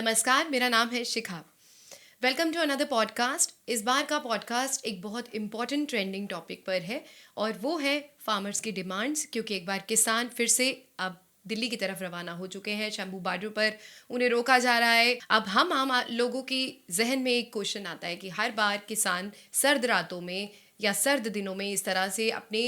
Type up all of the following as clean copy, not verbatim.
नमस्कार, मेरा नाम है Shikha. Welcome to another podcast. इस बार का पॉडकास्ट एक बहुत इम्पॉर्टेंट ट्रेंडिंग टॉपिक पर है और वो है फार्मर्स की डिमांड्स, क्योंकि एक बार किसान फिर से अब दिल्ली की तरफ रवाना हो चुके हैं। शंभू बॉर्डर पर उन्हें रोका जा रहा है। अब हम आम लोगों की जहन में एक क्वेश्चन आता है कि हर बार किसान सर्द रातों में या सर्द दिनों में इस तरह से अपने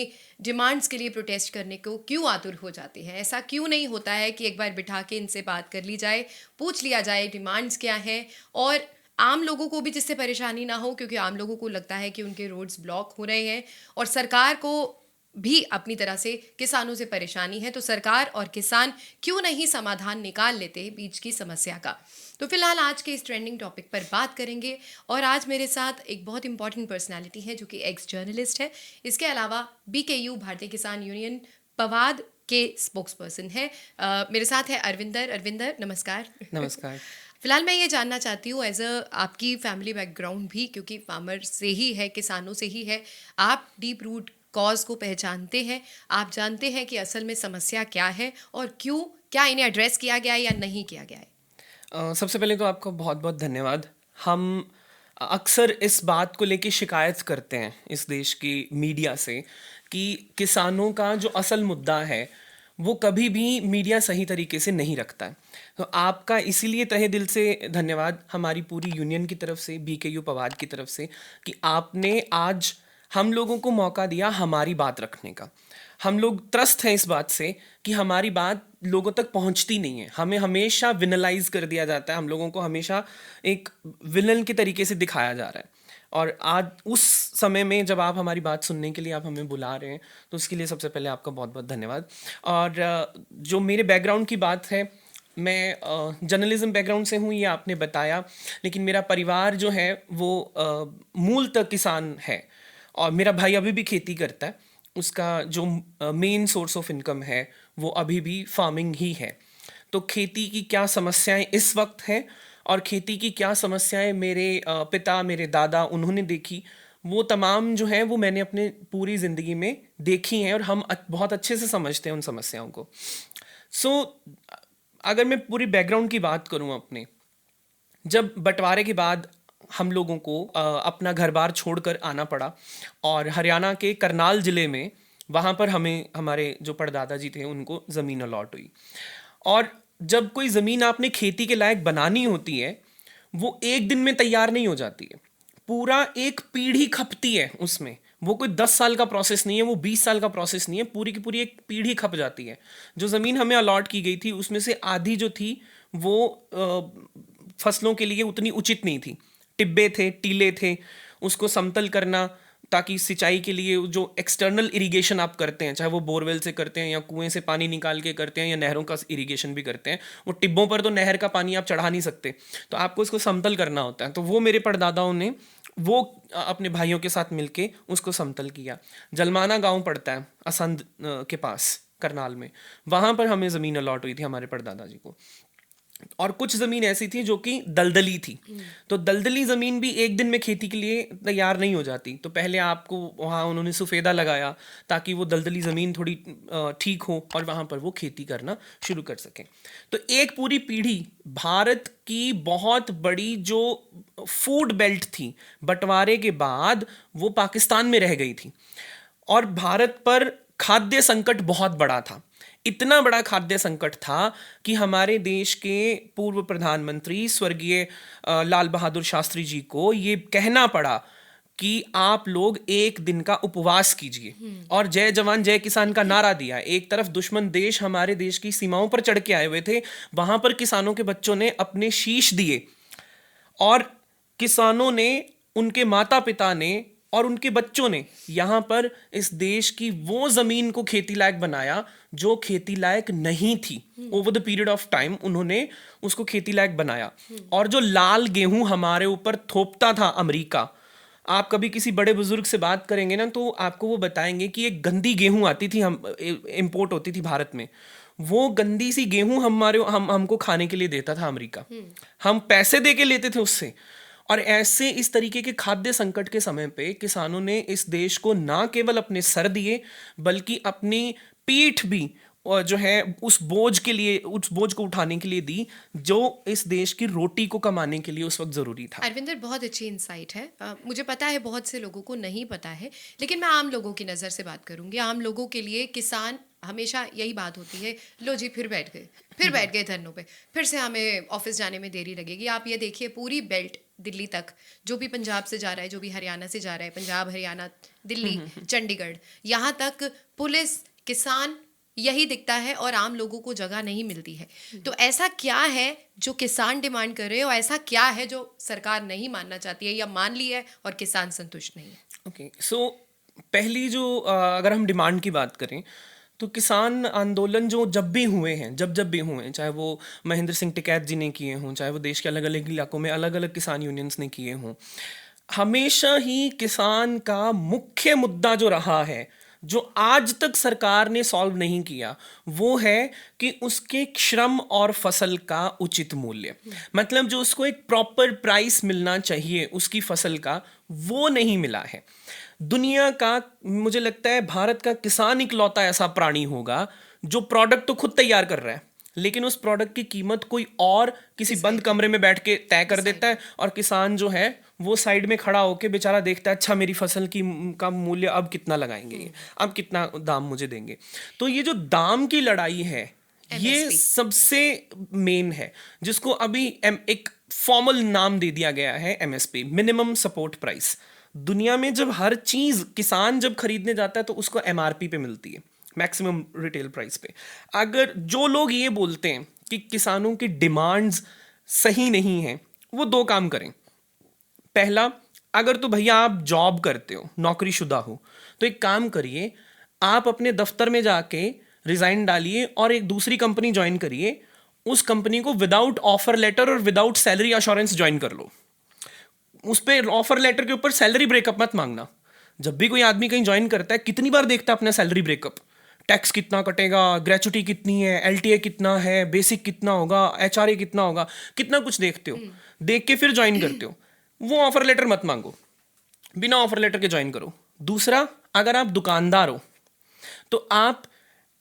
डिमांड्स के लिए प्रोटेस्ट करने को क्यों आतुर हो जाते हैं। ऐसा क्यों नहीं होता है कि एक बार बिठा के इनसे बात कर ली जाए, पूछ लिया जाए डिमांड्स क्या हैं, और आम लोगों को भी जिससे परेशानी ना हो, क्योंकि आम लोगों को लगता है कि उनके रोड्स ब्लॉक हो रहे हैं और सरकार को भी अपनी तरह से किसानों से परेशानी है। तो सरकार और किसान क्यों नहीं समाधान निकाल लेते बीच की समस्या का। तो फिलहाल आज के इस ट्रेंडिंग टॉपिक पर बात करेंगे और आज मेरे साथ एक बहुत इंपॉर्टेंट पर्सनालिटी है जो कि एक्स जर्नलिस्ट है। इसके अलावा BKU भारतीय किसान यूनियन पवाद के स्पोक्स पर्सन है। मेरे साथ है अरविंदर, नमस्कार। नमस्कार। फिलहाल मैं ये जानना चाहती हूँ एज अ आपकी फैमिली बैकग्राउंड भी, क्योंकि फार्मर से ही है, किसानों से ही है, आप डीप रूट कॉज को पहचानते हैं। आप जानते हैं कि असल में समस्या क्या है और क्यों, क्या इन्हें एड्रेस किया गया है या नहीं किया गया है। सबसे पहले तो आपका बहुत बहुत धन्यवाद। हम अक्सर इस बात को लेके शिकायत करते हैं इस देश की मीडिया से कि किसानों का जो असल मुद्दा है वो कभी भी मीडिया सही तरीके से नहीं रखता है। तो आपका इसीलिए तहे दिल से धन्यवाद हमारी पूरी यूनियन की तरफ से, BKU पवाद की तरफ से, कि आपने आज हम लोगों को मौका दिया हमारी बात रखने का। हम लोग त्रस्त हैं इस बात से कि हमारी बात लोगों तक पहुंचती नहीं है। हमें हमेशा विनलाइज कर दिया जाता है, हम लोगों को हमेशा एक विलन के तरीके से दिखाया जा रहा है। और आज उस समय में जब आप हमारी बात सुनने के लिए आप हमें बुला रहे हैं, तो उसके लिए सबसे पहले आपका बहुत बहुत धन्यवाद। और जो मेरे बैकग्राउंड की बात है, मैं जर्नलिज्म बैकग्राउंड से हूँ, ये आपने बताया, लेकिन मेरा परिवार जो है वो मूलतः किसान है और मेरा भाई अभी भी खेती करता है। उसका जो मेन सोर्स ऑफ इनकम है वो अभी भी फार्मिंग ही है। तो खेती की क्या समस्याएं इस वक्त हैं और खेती की क्या समस्याएं मेरे पिता, मेरे दादा उन्होंने देखी, वो तमाम जो हैं वो मैंने अपने पूरी ज़िंदगी में देखी हैं और हम बहुत अच्छे से समझते हैं उन समस्याओं को। सो अगर मैं पूरी बैकग्राउंड की बात करूं अपने, जब बंटवारे के बाद हम लोगों को अपना घर बार छोड़कर आना पड़ा और हरियाणा के करनाल ज़िले में वहाँ पर हमें हमारे जो परदादा जी थे उनको ज़मीन अलॉट हुई। और जब कोई ज़मीन आपने खेती के लायक बनानी होती है वो एक दिन में तैयार नहीं हो जाती है, पूरा एक पीढ़ी खपती है उसमें। वो कोई 10 साल का प्रोसेस नहीं है, वो 20 साल का प्रोसेस नहीं है, पूरी की पूरी एक पीढ़ी खप जाती है। जो ज़मीन हमें अलॉट की गई थी उसमें से आधी जो थी वो फसलों के लिए उतनी उचित नहीं थी। टिब्बे थे, टीले थे, उसको समतल करना ताकि सिंचाई के लिए जो एक्सटर्नल इरिगेशन आप करते हैं, चाहे वो बोरवेल से करते हैं या कुएं से पानी निकाल के करते हैं या नहरों का इरिगेशन भी करते हैं, वो टिब्बों पर तो नहर का पानी आप चढ़ा नहीं सकते, तो आपको उसको समतल करना होता है। तो वो मेरे परदादाओं ने वो अपने भाइयों के साथ मिलके उसको समतल किया। जलमाना गांव पड़ता है असंध के पास करनाल में, वहाँ पर हमें ज़मीन अलॉट हुई थी हमारे परदादा जी को। और कुछ ज़मीन ऐसी थी जो कि दलदली थी। तो दलदली ज़मीन भी एक दिन में खेती के लिए तैयार नहीं हो जाती, तो पहले आपको वहाँ उन्होंने सफ़ेदा लगाया ताकि वो दलदली ज़मीन थोड़ी ठीक हो और वहाँ पर वो खेती करना शुरू कर सकें। तो एक पूरी पीढ़ी भारत की बहुत बड़ी जो फूड बेल्ट थी बंटवारे के बाद वो पाकिस्तान में रह गई थी और भारत पर खाद्य संकट बहुत बड़ा था। इतना बड़ा खाद्य संकट था कि हमारे देश के पूर्व प्रधानमंत्री स्वर्गीय लाल बहादुर शास्त्री जी को ये कहना पड़ा कि आप लोग एक दिन का उपवास कीजिए और जय जवान जय किसान का नारा दिया। एक तरफ दुश्मन देश हमारे देश की सीमाओं पर चढ़ के आए हुए थे, वहां पर किसानों के बच्चों ने अपने शीश दिए और किसानों ने, उनके माता पिता ने और उनके बच्चों ने यहाँ पर इस देश की वो ज़मीन को खेती लायक बनाया जो खेती लायक नहीं थी। Over the period of time उन्होंने उसको खेती लायक बनाया। और जो लाल गेहूं हमारे ऊपर थोपता था अमेरिका, आप कभी किसी बड़े बुजुर्ग से बात करेंगे ना तो आपको वो बताएंगे कि एक गंदी गेहूं आती थी, हम इम्पोर्ट होती थी भारत में, वो गंदी सी गेहूं हमको खाने के लिए देता था अमेरिका। हम पैसे दे के लेते थे उससे। और ऐसे इस तरीके के खाद्य संकट के समय पे किसानों ने इस देश को ना केवल अपने सर दिए बल्कि अपनी पीठ भी और जो है उस बोझ को उठाने के लिए दी जो इस देश की रोटी को कमाने के लिए उस वक्त जरूरी था। अरविंदर, बहुत अच्छी इंसाइट है। मुझे पता है बहुत से लोगों को नहीं पता है, लेकिन मैं आम लोगों की नज़र से बात करूंगी। आम लोगों के लिए किसान, हमेशा यही बात होती है, लो जी फिर बैठ गए धरनों पे, फिर से हमें ऑफिस जाने में देरी लगेगी। आप ये देखिए, पूरी बेल्ट दिल्ली तक, जो भी पंजाब से जा रहा है, जो भी हरियाणा से जा रहा है, पंजाब, हरियाणा, दिल्ली, चंडीगढ़, यहाँ तक पुलिस, किसान, यही दिखता है और आम लोगों को जगह नहीं मिलती है। तो ऐसा क्या है जो किसान डिमांड कर रहे हैं और ऐसा क्या है जो सरकार नहीं मानना चाहती है या मान ली है और किसान संतुष्ट नहीं है? ओके, सो पहली जो अगर हम डिमांड की बात करें तो किसान आंदोलन जो जब भी हुए हैं, चाहे वो महेंद्र सिंह टिकैत जी ने किए हों, चाहे वो देश के अलग अलग इलाकों में अलग अलग किसान यूनियंस ने किए हों, हमेशा ही किसान का मुख्य मुद्दा जो रहा है, जो आज तक सरकार ने सॉल्व नहीं किया, वो है कि उसके श्रम और फसल का उचित मूल्य, मतलब जो उसको एक प्रॉपर प्राइस मिलना चाहिए उसकी फसल का, वो नहीं मिला है। दुनिया का, मुझे लगता है भारत का किसान इकलौता ऐसा प्राणी होगा जो प्रोडक्ट तो खुद तैयार कर रहा है, लेकिन उस प्रोडक्ट की कीमत कोई और किसी बंद कमरे में बैठ के तय कर देता है, और किसान जो है वो साइड में खड़ा होके बेचारा देखता है, अच्छा मेरी फसल की का मूल्य अब कितना लगाएंगे ये, अब कितना दाम मुझे देंगे। तो ये जो दाम की लड़ाई है, ये MSP सबसे मेन है, जिसको अभी एक फॉर्मल नाम दे दिया गया है, एमएसपी, मिनिमम सपोर्ट प्राइस। दुनिया में जब हर चीज किसान जब खरीदने जाता है तो उसको एमआरपी पे मिलती है, मैक्सिमम रिटेल प्राइस पे। अगर जो लोग ये बोलते हैं कि किसानों की डिमांड्स सही नहीं है, वो दो काम करें। पहला, अगर तो भैया आप जॉब करते हो, नौकरीशुदा हो, तो एक काम करिए, आप अपने दफ्तर में जाके रिजाइन डालिए और एक दूसरी कंपनी ज्वाइन करिए। उस कंपनी को विदाउट ऑफर लेटर और विदाउट सैलरी अश्योरेंस ज्वाइन कर लो। उस पर ऑफर लेटर के ऊपर सैलरी ब्रेकअप मत मांगना। जब भी कोई आदमी कहीं ज्वाइन करता है, कितनी बार देखता है अपना सैलरी ब्रेकअप, टैक्स कितना कटेगा, ग्रेचुटी कितनी है, एलटीए कितना है, बेसिक कितना होगा, एचआरए कितना होगा, कितना कुछ देखते हो। देख के फिर ज्वाइन करते हो। वो ऑफर लेटर मत मांगो, बिना ऑफर लेटर के ज्वाइन करो। दूसरा, अगर आप दुकानदार हो तो आप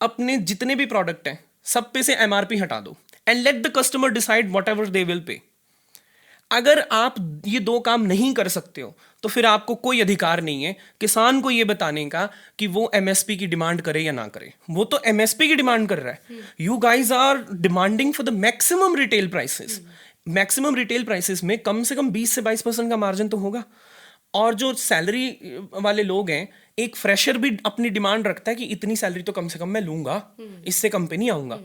अपने जितने भी प्रोडक्ट हैं सब पे से एमआरपी हटा दो and let the customer decide what ever they will pay. अगर आप ये दो काम नहीं कर सकते हो तो फिर आपको कोई अधिकार नहीं है किसान को ये बताने का कि वो एमएसपी की डिमांड करे या ना करे। वो तो एमएसपी की डिमांड कर रहा है। You guys are demanding for the maximum retail prices. Maximum retail prices में कम से कम 20 से 22% का मार्जिन तो होगा। और जो सैलरी वाले लोग हैं, एक फ्रेशर भी अपनी डिमांड रखता है कि इतनी सैलरी तो कम से कम मैं लूंगा, इससे कम पे नहीं आऊंगा।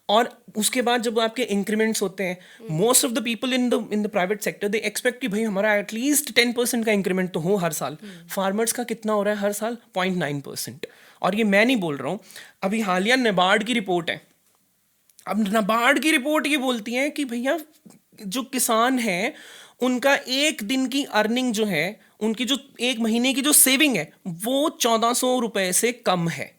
और उसके बाद जब आपके इंक्रीमेंट्स होते हैं, most of the people in the private sector they expect कि भाई हमारा एटलीस्ट 10% का इंक्रीमेंट तो हो हर साल। फार्मर्स का कितना हो रहा है हर साल? 0.9%। और ये मैं नहीं बोल रहा हूँ, अभी हालिया नाबार्ड की रिपोर्ट है। अब नाबार्ड की रिपोर्ट ये बोलती है कि भैया जो किसान है उनका एक दिन की अर्निंग जो है, उनकी जो एक महीने की जो सेविंग है वो 1400 रुपए से कम है।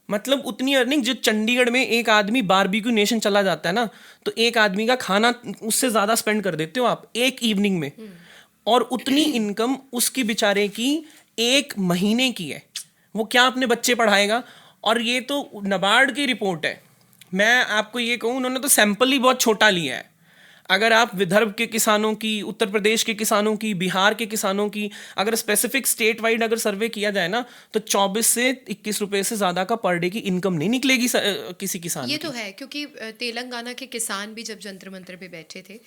मतलब उतनी अर्निंग जो चंडीगढ़ में एक आदमी बारबेक्यू नेशन चला जाता है ना, तो एक आदमी का खाना उससे ज्यादा स्पेंड कर देते हो आप एक इवनिंग में। और उतनी इनकम उसकी बेचारे की एक महीने की है। वो क्या अपने बच्चे पढ़ाएगा? और ये तो नाबार्ड की रिपोर्ट है। मैं आपको ये कहूँ, उन्होंने तो सैंपल ही बहुत छोटा लिया है। अगर आप विदर्भ के किसानों की, उत्तर प्रदेश के किसानों की, बिहार के किसानों की अगर स्पेसिफिक स्टेट वाइड अगर सर्वे किया जाए ना, तो 24 से 21 रुपए से ज्यादा का पर डे की इनकम नहीं निकलेगी किसी किसान ये की। तो है, क्योंकि तेलंगाना के किसान भी जब जंतर मंतर पे बैठे थे,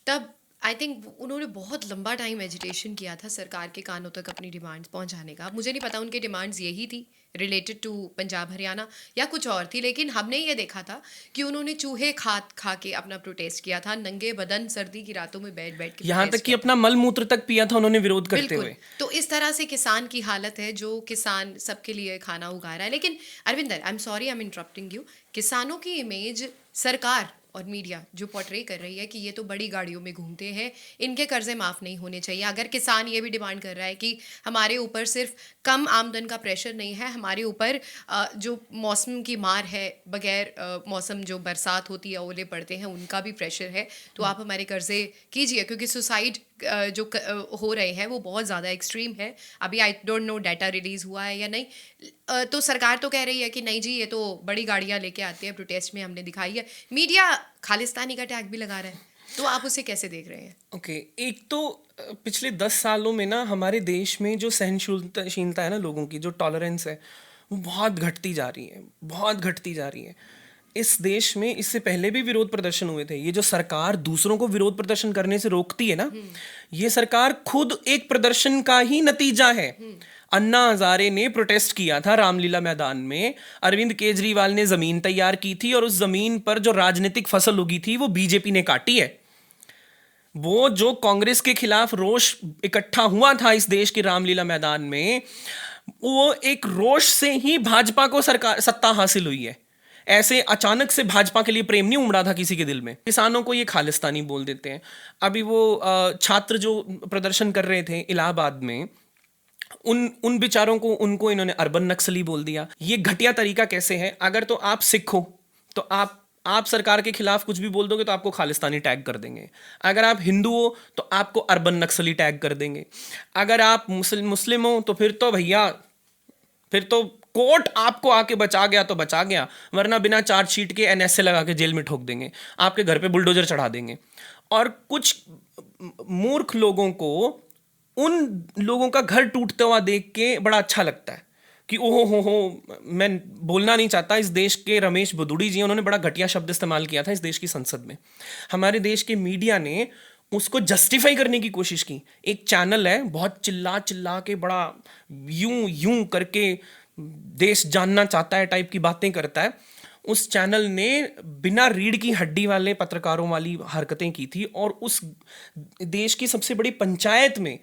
तब आई थिंक उन्होंने बहुत लंबा टाइम एजिटेशन किया था सरकार के कानों तक अपनी डिमांड्स पहुंचाने का। मुझे नहीं पता उनकी डिमांड्स यही थी रिलेटेड टू पंजाब हरियाणा या कुछ और थी, लेकिन हमने ये देखा था कि उन्होंने चूहे खा के अपना प्रोटेस्ट किया था, नंगे बदन सर्दी की रातों में बैठ बैठ के यहाँ तक protest कि किया अपना मल मूत्र तक पिया था उन्होंने विरोध था। करते बिल्कुल। हुए। तो इस तरह से किसान की हालत है, जो किसान सबके लिए खाना उगा रहा है। लेकिन Arvinder, I am sorry, I am interrupting you. किसानों की इमेज सरकार और मीडिया जो पोर्ट्रे कर रही है कि ये तो बड़ी गाड़ियों में घूमते हैं, इनके कर्जे माफ़ नहीं होने चाहिए। अगर किसान ये भी डिमांड कर रहा है कि हमारे ऊपर सिर्फ कम आमदन का प्रेशर नहीं है, हमारे ऊपर जो मौसम की मार है, बगैर मौसम जो बरसात होती है, ओले पड़ते हैं, उनका भी प्रेशर है, तो आप हमारे कर्जे कीजिए, क्योंकि सुसाइड हो रहे हैं वो बहुत ज़्यादा एक्सट्रीम है। अभी I don't know data release हुआ है या नहीं। तो सरकार तो कह रही है कि नहीं जी ये तो बड़ी गाड़ियाँ लेके आती है, प्रोटेस्ट में हमने दिखाई है। मीडिया खालिस्तानी का टैग भी लगा रहा है, तो आप उसे कैसे देख रहे हैं? ओके, एक तो पिछले 10 सालों में ना हमारे देश में जो सहनशीलता है ना, लोगों की जो टॉलरेंस है, वो बहुत घटती जा रही है, बहुत घटती जा रही है। इस देश में इससे पहले भी विरोध प्रदर्शन हुए थे। ये जो सरकार दूसरों को विरोध प्रदर्शन करने से रोकती है ना, ये सरकार खुद एक प्रदर्शन का ही नतीजा है। अन्ना हजारे ने प्रोटेस्ट किया था रामलीला मैदान में, अरविंद केजरीवाल ने जमीन तैयार की थी और उस जमीन पर जो राजनीतिक फसल उगी थी वो बीजेपी ने काटी है। वो जो कांग्रेस के खिलाफ रोष इकट्ठा हुआ था इस देश के रामलीला मैदान में, वो एक रोष से ही भाजपा को सरकार सत्ता हासिल हुई है। ऐसे अचानक से भाजपा के लिए प्रेम नहीं उमड़ा था किसी के दिल में। किसानों को ये खालिस्तानी बोल देते हैं। अभी वो छात्र जो प्रदर्शन कर रहे थे इलाहाबाद में, उन बेचारों को, उनको इन्होंने अर्बन नक्सली बोल दिया। ये घटिया तरीका कैसे है? अगर तो आप सिख हो तो आप सरकार के खिलाफ कुछ भी बोल दोगे तो आपको खालिस्तानी टैग कर देंगे। अगर आप हिंदू हो तो आपको अर्बन नक्सली टैग कर देंगे। अगर आप मुस्लिम हो तो फिर तो भैया, फिर तो कोर्ट आपको आके बचा गया तो बचा गया, वरना बिना चार्जशीट के एनएसए लगा के जेल में ठोक देंगे, आपके घर पे बुलडोजर चढ़ा देंगे। और कुछ मूर्ख लोगों को उन लोगों का घर टूटता हुआ देख के बड़ा अच्छा लगता है कि ओहो हो, मैं बोलना नहीं चाहता, इस देश के रमेश बदुड़ी जी, उन्होंने बड़ा घटिया शब्द इस्तेमाल किया था इस देश की संसद में। हमारे देश के मीडिया ने उसको जस्टिफाई करने की कोशिश की। एक चैनल है, बहुत चिल्ला चिल्ला के बड़ा यूं यूं करके देश जानना चाहता है टाइप की बातें करता है। उस चैनल ने बिना रीढ़ की हड्डी वाले पत्रकारों वाली हरकतें की थी और उस देश की सबसे बड़ी पंचायत में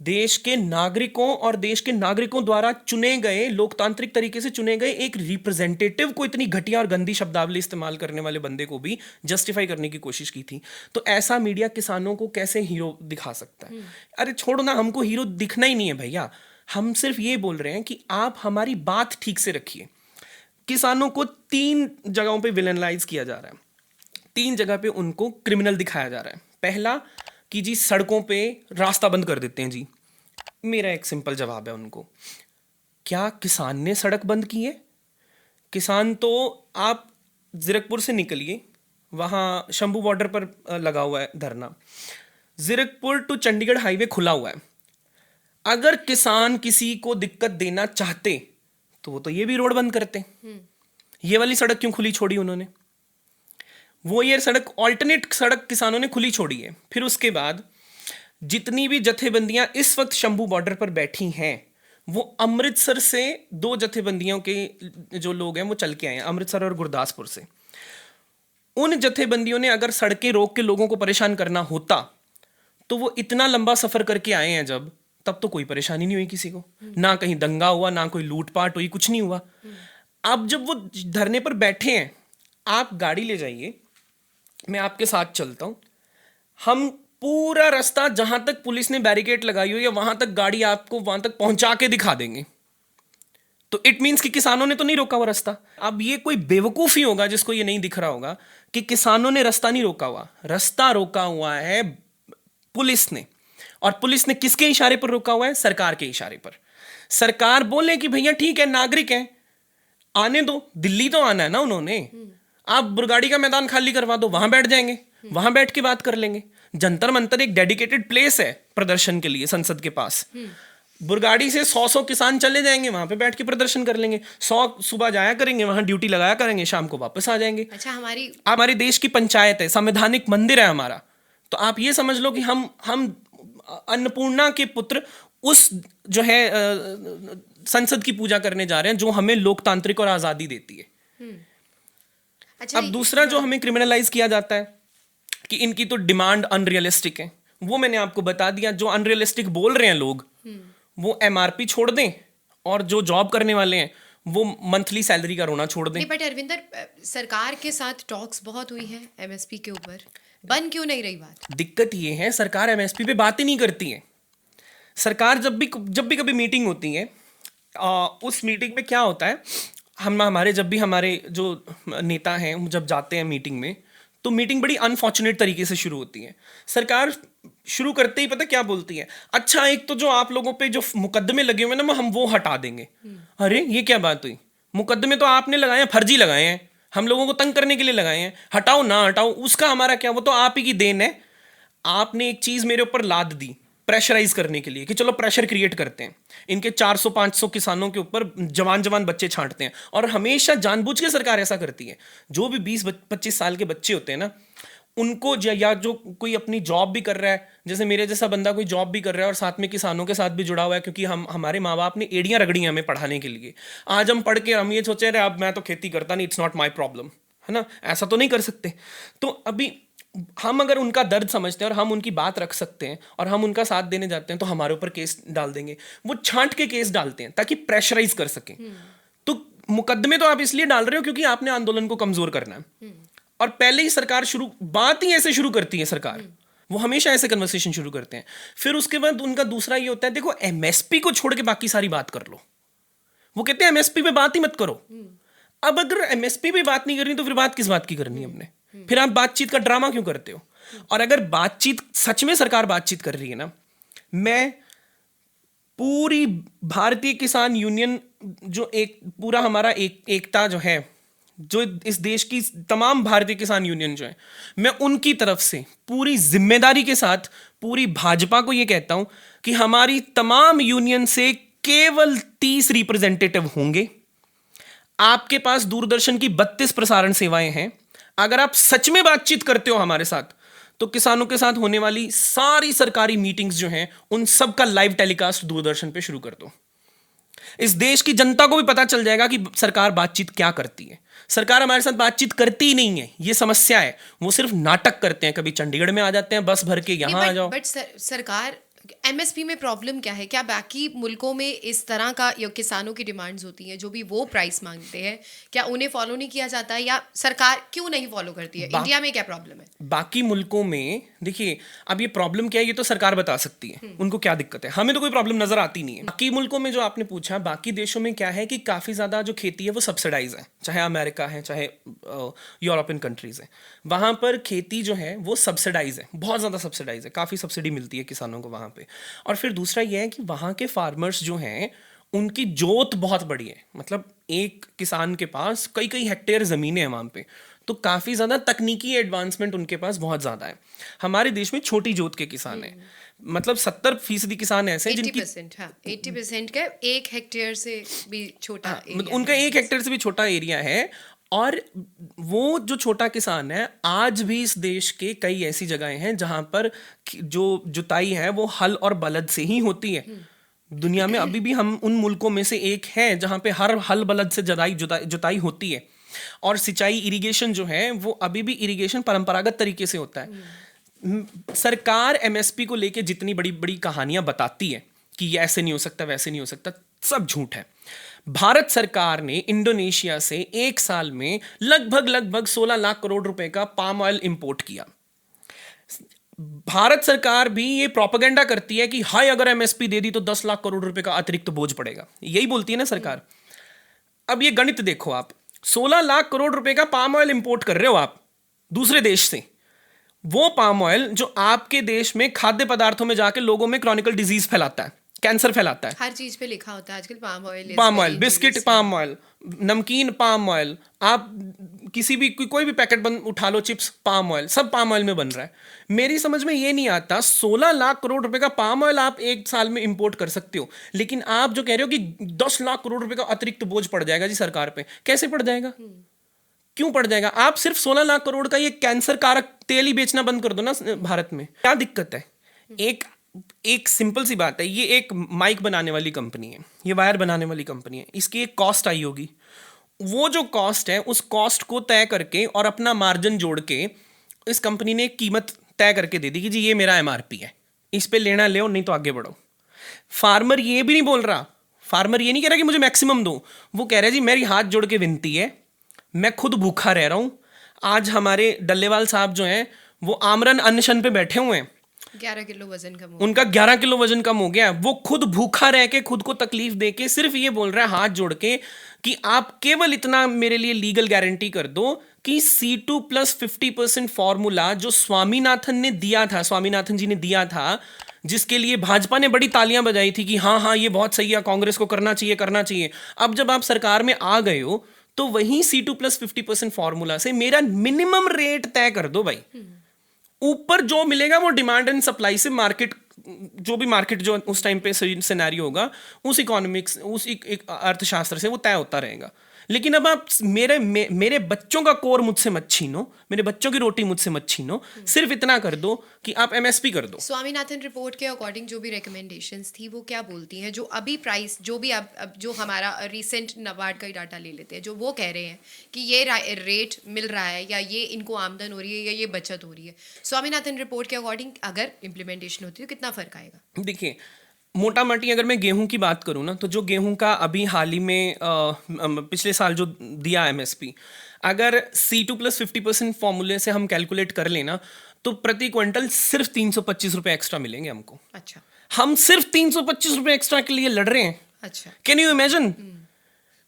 देश के नागरिकों और देश के नागरिकों द्वारा चुने गए, लोकतांत्रिक तरीके से चुने गए एक रिप्रेजेंटेटिव को इतनी घटिया और गंदी शब्दावली इस्तेमाल करने वाले बंदे को भी जस्टिफाई करने की कोशिश की थी। तो ऐसा मीडिया किसानों को कैसे हीरो दिखा सकता है? अरे छोड़ो ना, हमको हीरो दिखना ही नहीं है भैया। हम सिर्फ ये बोल रहे हैं कि आप हमारी बात ठीक से रखिए। किसानों को 3 जगहों पे विलेनलाइज किया जा रहा है, 3 जगह पे उनको क्रिमिनल दिखाया जा रहा है। पहला कि जी सड़कों पे रास्ता बंद कर देते हैं जी। मेरा एक सिंपल जवाब है उनको, क्या किसान ने सड़क बंद की है? किसान तो, आप जीरकपुर से निकलिए, वहाँ शंभू बॉर्डर पर लगा हुआ है धरना, जीरकपुर टू चंडीगढ़ हाईवे खुला हुआ है। अगर किसान किसी को दिक्कत देना चाहते तो वो तो ये भी रोड बंद करते। ये वाली सड़क क्यों खुली छोड़ी उन्होंने? वो ये सड़क, ऑल्टरनेट सड़क किसानों ने खुली छोड़ी है। फिर उसके बाद जितनी भी जथेबंदियां इस वक्त शंभू बॉर्डर पर बैठी हैं, वो अमृतसर से 2 जथेबंदियों के जो लोग हैं वो चल के आए हैं, अमृतसर और गुरदासपुर से। उन जथेबंदियों ने अगर सड़कें रोक के लोगों को परेशान करना होता तो वो इतना लंबा सफर करके आए हैं जब, तब तो कोई परेशानी नहीं हुई किसी को, ना कहीं दंगा हुआ, ना कोई लूटपाट हुई, कुछ नहीं हुआ। अब जब वो धरने पर बैठे हैं, आप गाड़ी ले जाइए, मैं आपके साथ चलता हूं, हम पूरा रास्ता जहां तक पुलिस ने बैरिकेड लगाई हुई है वहां तक गाड़ी आपको वहां तक पहुंचा के दिखा देंगे। तो इट मीन्स कि किसानों ने तो नहीं रोका हुआ रास्ता। अब ये कोई बेवकूफी होगा जिसको ये नहीं दिख रहा होगा कि किसानों ने रास्ता नहीं रोका हुआ, रास्ता रोका हुआ है पुलिस ने। और पुलिस ने किसके इशारे पर रोका हुआ है? सरकार के इशारे पर। सरकार बोले कि भैया ठीक है, नागरिक हैं, आने दो, दिल्ली तो आना है ना उन्होंने, आप बुरगाड़ी का मैदान खाली करवा दो, वहां बैठ जाएंगे, वहां बैठ के बात कर लेंगे। जंतर मंतर एक डेडिकेटेड प्लेस है प्रदर्शन के लिए संसद के पास। बुरगाड़ी से 100 किसान चले जाएंगे, वहां पे बैठ के प्रदर्शन कर लेंगे। 100 सुबह जाया करेंगे, वहां ड्यूटी लगाया करेंगे, शाम को वापस आ जाएंगे। अच्छा, हमारे देश की पंचायत है, संवैधानिक मंदिर है हमारा। तो आप ये समझ लो कि हम अन्नपूर्णा के पुत्र उस जो है संसद की पूजा करने जा रहे हैं जो हमें लोकतांत्रिक और आजादी देती है। अच्छा, अब दूसरा जो हमें क्रिमिनलाइज किया जाता है कि इनकी तो डिमांड अनरियलिस्टिक है, वो मैंने आपको बता दिया। जो अनरियलिस्टिक बोल रहे हैं लोग, वो एमआरपी छोड़ दें, और जो जॉब करने वाले हैं वो मंथली सैलरी का रोना छोड़ दें। बट अरविंदर, सरकार के साथ टॉक्स बहुत हुई है एमएसपी के ऊपर, बन क्यों नहीं रही बात? दिक्कत ये है, सरकार एमएसपी पे बात ही नहीं करती है। सरकार जब भी कभी मीटिंग होती है, उस मीटिंग में क्या होता है, हमारे जब भी हमारे जो नेता हैं जब जाते हैं मीटिंग में, तो मीटिंग बड़ी अनफॉर्चुनेट तरीके से शुरू होती है। सरकार शुरू करते ही पता क्या बोलती है, अच्छा एक तो जो आप लोगों पे जो मुकदमे लगे हुए हैं ना हम वो हटा देंगे। अरे ये क्या बात हुई, मुकदमे तो आपने लगाए हैं, फर्जी लगाए हैं, हम लोगों को तंग करने के लिए लगाए हैं, हटाओ ना हटाओ उसका हमारा क्या, वो तो आप ही की देन है। आपने एक चीज मेरे ऊपर लाद दी प्रेशराइज करने के लिए कि चलो प्रेशर क्रिएट करते हैं, इनके 400-500 किसानों के ऊपर जवान जवान बच्चे छांटते हैं। और हमेशा जानबूझ के सरकार ऐसा करती है, जो भी 20-25 साल के बच्चे होते हैं ना उनको या जो कोई अपनी जॉब भी कर रहा है, जैसे मेरे जैसा बंदा कोई जॉब भी कर रहा है और साथ में किसानों के साथ भी जुड़ा हुआ है, क्योंकि हम हमारे माँ बाप ने एड़ियाँ रगड़ी हमें पढ़ाने के लिए। आज हम पढ़ के हम ये सोचे रहे अब मैं तो खेती करता नहीं, इट्स नॉट माई प्रॉब्लम, है ना, ऐसा तो नहीं कर सकते। तो अभी हम अगर उनका दर्द समझते हैं और हम उनकी बात रख सकते हैं और हम उनका साथ देने जाते हैं तो हमारे ऊपर केस डाल देंगे। वो छांट के केस डालते हैं ताकि प्रेशराइज कर सकें। तो मुकदमे तो आप इसलिए डाल रहे हो क्योंकि आपने आंदोलन को कमजोर करना है। और पहले ही सरकार बात ही ऐसे शुरू करती है सरकार, वो हमेशा ऐसे कन्वर्सेशन शुरू करते हैं। फिर उसके बाद उनका दूसरा ये होता है, देखो एमएसपी को छोड़ के बाकी सारी बात कर लो। वो कहते हैं एमएसपी पे बात ही मत करो। अब अगर एमएसपी पे बात नहीं करनी तो फिर बात किस बात की करनी है हमने? फिर आप बातचीत का ड्रामा क्यों करते हो? और अगर बातचीत सच में सरकार बातचीत कर रही है ना, मैं पूरी भारतीय किसान यूनियन जो एक पूरा हमारा एकता जो है, जो इस देश की तमाम भारतीय किसान यूनियन जो है, मैं उनकी तरफ से पूरी जिम्मेदारी के साथ पूरी भाजपा को यह कहता हूं कि हमारी तमाम यूनियन से केवल 30 रिप्रेजेंटेटिव होंगे। आपके पास दूरदर्शन की 32 प्रसारण सेवाएं हैं। अगर आप सच में बातचीत करते हो हमारे साथ तो किसानों के साथ होने वाली सारी सरकारी मीटिंग्स जो हैं उन सब का लाइव टेलीकास्ट दूरदर्शन पे शुरू कर दो। इस देश की जनता को भी पता चल जाएगा कि सरकार बातचीत क्या करती है। सरकार हमारे साथ बातचीत करती ही नहीं है, ये समस्या है। वो सिर्फ नाटक करते हैं, कभी चंडीगढ़ में आ जाते हैं बस भर के यहां आ जाओ। बट सरकार एमएसपी में प्रॉब्लम क्या है? क्या बाकी मुल्कों में इस तरह का या किसानों की डिमांड्स होती हैं जो भी वो प्राइस मांगते हैं, क्या उन्हें फॉलो नहीं किया जाता है या सरकार क्यों नहीं फॉलो करती है? इंडिया में क्या प्रॉब्लम है? बाकी मुल्कों में देखिए, अब ये प्रॉब्लम क्या है ये तो सरकार बता सकती है, उनको क्या दिक्कत है, हमें तो कोई प्रॉब्लम नजर आती नहीं है। बाकी मुल्कों में जो आपने पूछा, बाकी देशों में क्या है कि काफी ज्यादा जो खेती है वो सब्सिडाइज है, चाहे अमेरिका है चाहे यूरोपियन कंट्रीज है, वहां पर खेती जो है वो सब्सिडाइज है, बहुत ज्यादा सब्सिडाइज है, काफी सब्सिडी मिलती है किसानों को वहां पे। और फिर दूसरा ये है कि वहाँ के फार्मर्स जो हैं उनकी जोत बहुत बड़ी है, मतलब एक किसान के पास कई कई हेक्टेयर ज़मीनें हैं वहाँ पे, तो काफ़ी ज़्यादा तकनीकी एडवांसमेंट उनके पास बहुत ज़्यादा है। हमारे देश में छोटी जोत के किसान हैं, मतलब 70% किसान ऐसे हैं जिनकी 80% का 1 हेक्टेयर से भी छोटा मतलब उनका 1 हेक्टेयर से भी छोटा एरिया है। और वो जो छोटा किसान है, आज भी इस देश के कई ऐसी जगहें हैं जहां पर जो जुताई है वो हल और बलद से ही होती है। दुनिया में अभी भी हम उन मुल्कों में से एक हैं जहां पे हर हल बलद से जुताई होती है। और सिंचाई इरिगेशन जो है वो अभी भी इरिगेशन परंपरागत तरीके से होता है। सरकार एमएसपी को लेके जितनी बड़ी बड़ी कहानियां बताती है कि ये ऐसे नहीं हो सकता वैसे नहीं हो सकता, सब झूठ है। भारत सरकार ने इंडोनेशिया से एक साल में लगभग 16 लाख करोड़ रुपए का पाम ऑयल इंपोर्ट किया। भारत सरकार भी ये प्रोपेगेंडा करती है कि हाय अगर एमएसपी दे दी तो 10 लाख करोड़ रुपए का अतिरिक्त बोझ पड़ेगा, यही बोलती है ना सरकार। अब ये गणित देखो आप, 16 लाख करोड़ रुपए का पाम ऑयल इंपोर्ट कर रहे हो आप दूसरे देश से, वो पाम ऑयल जो आपके देश में खाद्य पदार्थों में जाके लोगों में क्रॉनिकल डिजीज फैलाता है, कैंसर फैलाता है। हर चीज पे लिखा होता है आजकल palm oil, biscuit palm oil, नमकीन पाम ऑयल, आप किसी भी कोई भी पैकेट बन उठा लो, चिप्स पाम ऑयल, सब पाम ऑयल में बन रहा है। मेरी समझ में ये नहीं आता, 16 लाख करोड़ रुपए का पाम ऑयल आप एक साल में इंपोर्ट कर सकते हो, लेकिन आप जो कह रहे हो कि 10 लाख करोड़ रुपए का अतिरिक्त बोझ पड़ जाएगा जी सरकार पे, कैसे पड़ जाएगा? क्यों पड़ जाएगा? आप सिर्फ 16 लाख करोड़ का ये कैंसर कारक तेल ही बेचना बंद कर दो ना भारत में, क्या दिक्कत है? एक सिंपल सी बात है, ये एक माइक बनाने वाली कंपनी है, ये वायर बनाने वाली कंपनी है, इसकी एक कॉस्ट आई होगी, वो जो कॉस्ट है उस कॉस्ट को तय करके और अपना मार्जिन जोड़ के इस कंपनी ने एक कीमत तय करके दे दी कि जी ये मेरा एमआरपी है, इस पे लेना ले नहीं तो आगे बढ़ो। फार्मर ये भी नहीं बोल रहा, फार्मर ये नहीं कह रहा कि मुझे मैक्सिमम दो, वो कह रहा है जी मेरी हाथ जोड़ के विनती है, मैं खुद भूखा रह रहा हूँ। आज हमारे डल्लेवाल साहब जो हैं वो आमरन अनशन पे बैठे हुए हैं, 11 किलो वजन कम, उनका 11 किलो वजन कम हो गया। वो खुद भूखा रह के खुद को तकलीफ दे के सिर्फ ये बोल रहा है हाथ जोड़ के कि आप केवल इतना मेरे लिए लीगल गारंटी कर दो कि C2+50% फॉर्मूला जो स्वामीनाथन जी ने दिया था, जिसके लिए भाजपा ने बड़ी तालियां बजाई थी कि हाँ हाँ ये बहुत सही है, कांग्रेस को करना चाहिए करना चाहिए। अब जब आप सरकार में आ गए हो तो वहीं C2+50% फॉर्मूला से मेरा मिनिमम रेट तय कर दो भाई। ऊपर जो मिलेगा वो डिमांड एंड सप्लाई से, मार्केट जो भी मार्केट जो उस टाइम पे सिनेरियो होगा, उस इकोनॉमिक्स उस एक अर्थशास्त्र से वो तय होता रहेगा। लेकिन अब आप मेरे बच्चों का कोर मुझसे मत छीनो, मेरे बच्चों की रोटी मुझसे मत छीनो, सिर्फ इतना कर दो कि आप एमएसपी कर दो। स्वामीनाथन रिपोर्ट के अकॉर्डिंग जो भी रिकमेंडेशंस थी वो क्या बोलती हैं, जो अभी प्राइस जो भी अब जो हमारा रिसेंट नाबार्ड का ही डाटा ले लेते हैं, जो वो कह रहे हैं कि ये रेट मिल रहा है या ये इनको आमदन हो रही है या ये बचत हो रही है, स्वामीनाथन रिपोर्ट के अकॉर्डिंग अगर इम्प्लीमेंटेशन होती है तो कितना फर्क आएगा? देखिए, मोटा माटी अगर मैं गेहूं की बात करूं ना, तो जो गेहूं का अभी हाल ही में पिछले साल जो दिया एमएसपी, अगर C2+50% फॉर्मूले से हम कैलकुलेट कर लेना तो प्रति क्विंटल सिर्फ 325 रुपए एक्स्ट्रा मिलेंगे हमको। अच्छा। हम सिर्फ 325 रुपए एक्स्ट्रा के लिए लड़ रहे हैं। अच्छा। Can you imagine?